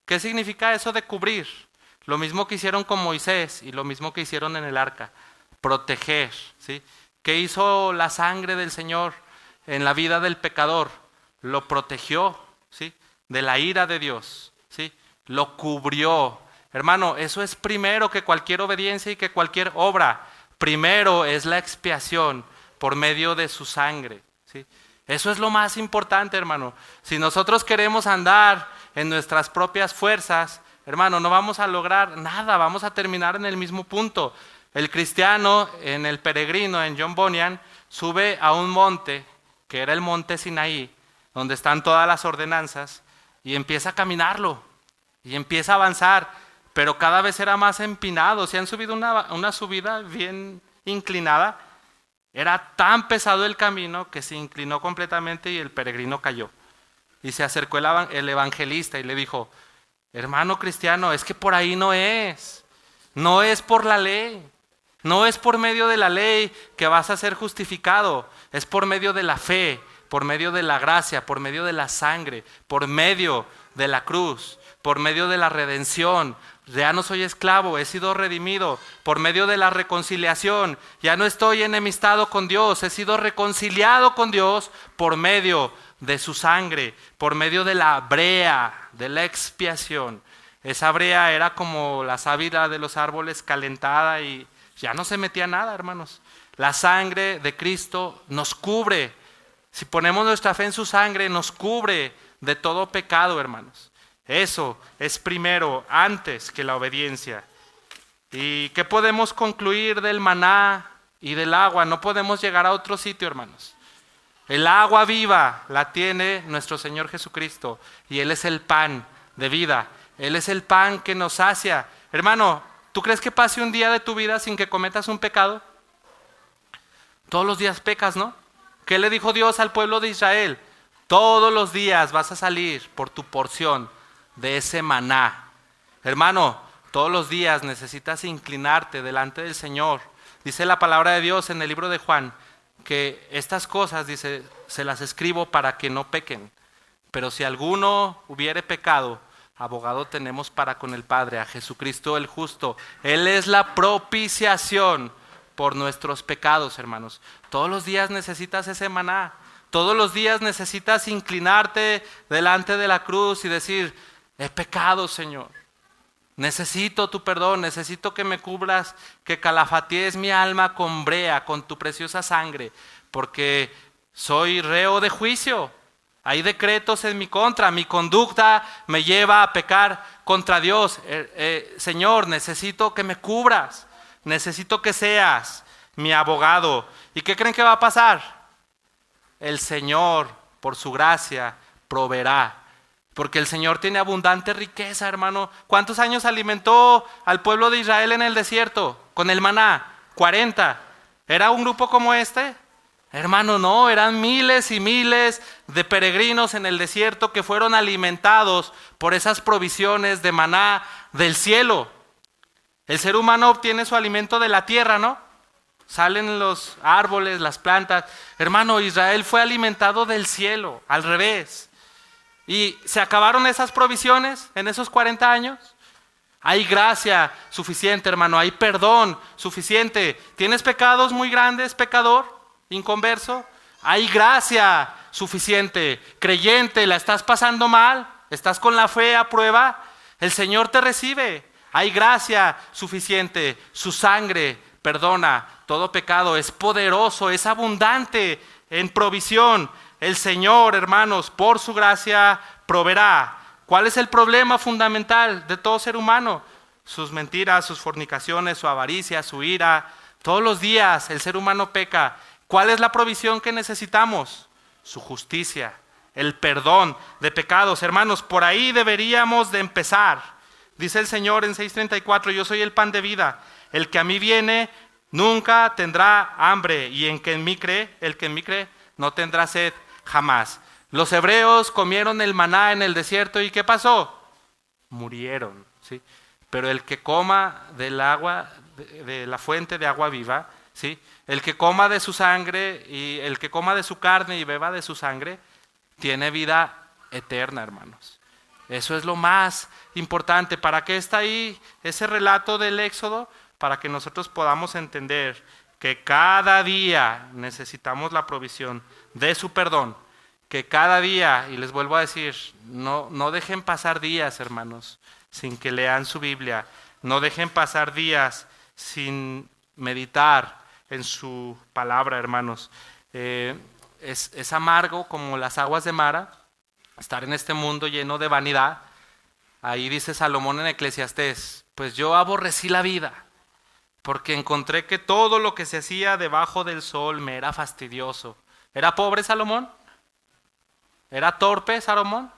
¿Qué significa eso de cubrir? Lo mismo que hicieron con Moisés y lo mismo que hicieron en el arca, proteger, ¿sí? ¿Qué hizo la sangre del Señor en la vida del pecador? Lo protegió, ¿sí? De la ira de Dios, ¿sí? Lo cubrió. Hermano, eso es primero que cualquier obediencia y que cualquier obra. Primero es la expiación por medio de su sangre, ¿sí? Eso es lo más importante, hermano. Si nosotros queremos andar en nuestras propias fuerzas, hermano, no vamos a lograr nada, vamos a terminar en el mismo punto. El cristiano en el peregrino, en John Bunyan, sube a un monte, que era el monte Sinaí, donde están todas las ordenanzas, y empieza a caminarlo, y empieza a avanzar, pero cada vez era más empinado. Si han subido una subida bien inclinada, era tan pesado el camino que se inclinó completamente y el peregrino cayó. Y se acercó el evangelista y le dijo: hermano cristiano, es que por ahí no es por la ley, no es por medio de la ley que vas a ser justificado, es por medio de la fe, por medio de la gracia, por medio de la sangre, por medio de la cruz, por medio de la redención. Ya no soy esclavo, he sido redimido por medio de la reconciliación. Ya no estoy enemistado con Dios, he sido reconciliado con Dios por medio de su sangre, por medio de la brea, de la expiación. Esa brea era como la sábila de los árboles calentada y ya no se metía nada, hermanos. La sangre de Cristo nos cubre. Si ponemos nuestra fe en su sangre, nos cubre de todo pecado, hermanos. Eso es primero, antes que la obediencia. ¿Y qué podemos concluir del maná y del agua? No podemos llegar a otro sitio, hermanos. El agua viva la tiene nuestro Señor Jesucristo y Él es el pan de vida. Él es el pan que nos sacia. Hermano, ¿tú crees que pase un día de tu vida sin que cometas un pecado? Todos los días pecas, ¿no? ¿Qué le dijo Dios al pueblo de Israel? Todos los días vas a salir por tu porción de ese maná. Hermano, todos los días necesitas inclinarte delante del Señor. Dice la palabra de Dios en el libro de Juan que estas cosas, dice, se las escribo para que no pequen. Pero si alguno hubiere pecado, abogado tenemos para con el Padre, a Jesucristo el justo. Él es la propiciación por nuestros pecados, hermanos. Todos los días necesitas ese maná. Todos los días necesitas inclinarte delante de la cruz y decir: he pecado, Señor. Necesito tu perdón, necesito que me cubras, que calafatees mi alma con brea, con tu preciosa sangre, porque soy reo de juicio. Hay decretos en mi contra, mi conducta me lleva a pecar contra Dios. Señor, necesito que me cubras, necesito que seas mi abogado. ¿Y qué creen que va a pasar? El Señor, por su gracia, proveerá. Porque el Señor tiene abundante riqueza, hermano. ¿Cuántos años alimentó al pueblo de Israel en el desierto con el maná? 40. ¿Era un grupo como este? Hermano, no, eran miles y miles de peregrinos en el desierto que fueron alimentados por esas provisiones de maná del cielo. El ser humano obtiene su alimento de la tierra, ¿no? Salen los árboles, las plantas. Hermano, Israel fue alimentado del cielo, al revés. ¿Y se acabaron esas provisiones en esos 40 años? Hay gracia suficiente, hermano, hay perdón suficiente. ¿Tienes pecados muy grandes, pecador, inconverso? Hay gracia suficiente. Creyente, ¿la estás pasando mal? ¿Estás con la fe a prueba? El Señor te recibe. Hay gracia suficiente. Su sangre perdona todo pecado. Es poderoso, es abundante en provisión. El Señor, hermanos, por su gracia proveerá. ¿Cuál es el problema fundamental de todo ser humano? Sus mentiras, sus fornicaciones, su avaricia, su ira. Todos los días el ser humano peca. ¿Cuál es la provisión que necesitamos? Su justicia, el perdón de pecados. Hermanos, por ahí deberíamos de empezar. Dice el Señor en 6:34, yo soy el pan de vida. El que a mí viene nunca tendrá hambre, y el que en mí cree no tendrá sed jamás. Los hebreos comieron el maná en el desierto, ¿y qué pasó? Murieron, ¿sí? Pero el que coma del agua, de la fuente de agua viva, ¿sí? El que coma de su sangre y el que coma de su carne y beba de su sangre, tiene vida eterna, hermanos. Eso es lo más importante. ¿Para qué está ahí ese relato del Éxodo? Para que nosotros podamos entender que cada día necesitamos la provisión de su perdón. Que cada día, y les vuelvo a decir, no dejen pasar días, hermanos, sin que lean su Biblia. No dejen pasar días sin meditar en su palabra, hermanos. Es amargo como las aguas de Mara, estar en este mundo lleno de vanidad. Ahí dice Salomón en Eclesiastés, pues yo aborrecí la vida, porque encontré que todo lo que se hacía debajo del sol me era fastidioso. ¿Era pobre Salomón? ¿Era torpe Salomón?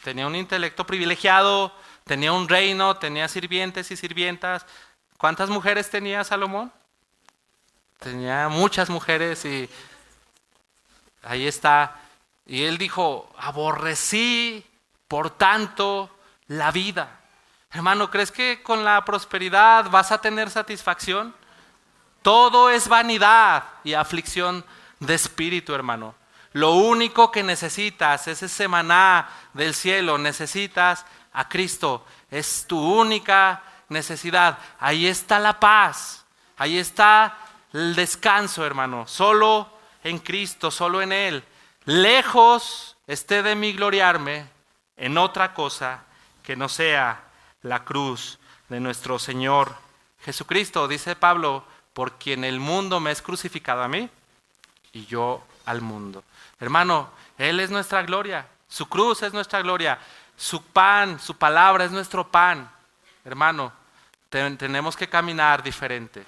Tenía un intelecto privilegiado, tenía un reino, tenía sirvientes y sirvientas. ¿Cuántas mujeres tenía Salomón? Tenía muchas mujeres y ahí está. Y él dijo, aborrecí por tanto la vida. Hermano, ¿crees que con la prosperidad vas a tener satisfacción? Todo es vanidad y aflicción de espíritu, hermano. Lo único que necesitas es ese maná del cielo. Necesitas a Cristo. Es tu única necesidad. Ahí está la paz. Ahí está el descanso, hermano. Solo en Cristo, solo en Él. Lejos esté de mí gloriarme en otra cosa que no sea la cruz de nuestro Señor Jesucristo. Dice Pablo, por quien el mundo me es crucificado a mí y yo al mundo. Hermano, Él es nuestra gloria, su cruz es nuestra gloria, su pan, su palabra es nuestro pan. Hermano, tenemos que caminar diferente,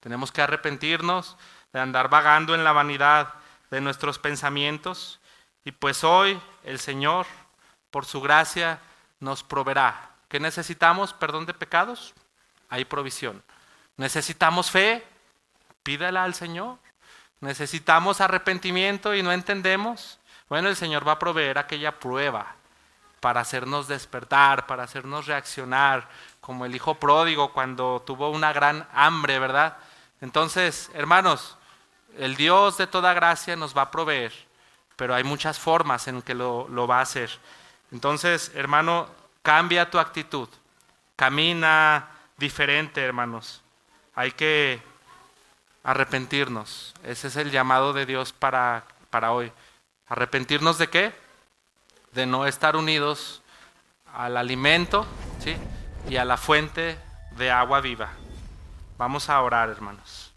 tenemos que arrepentirnos de andar vagando en la vanidad de nuestros pensamientos y pues hoy el Señor, por su gracia, nos proveerá. ¿Qué necesitamos? Perdón de pecados, hay provisión. ¿Necesitamos fe? Pídala al Señor. ¿Necesitamos arrepentimiento y no entendemos? Bueno, el Señor va a proveer aquella prueba para hacernos despertar, para hacernos reaccionar, como el hijo pródigo cuando tuvo una gran hambre, ¿verdad? Entonces, hermanos, el Dios de toda gracia nos va a proveer, pero hay muchas formas en que lo va a hacer. Entonces, hermano, cambia tu actitud, camina diferente, hermanos. Hay que arrepentirnos. Ese es el llamado de Dios para hoy. ¿Arrepentirnos de qué? De no estar unidos al alimento, ¿sí? Y a la fuente de agua viva. Vamos a orar, hermanos.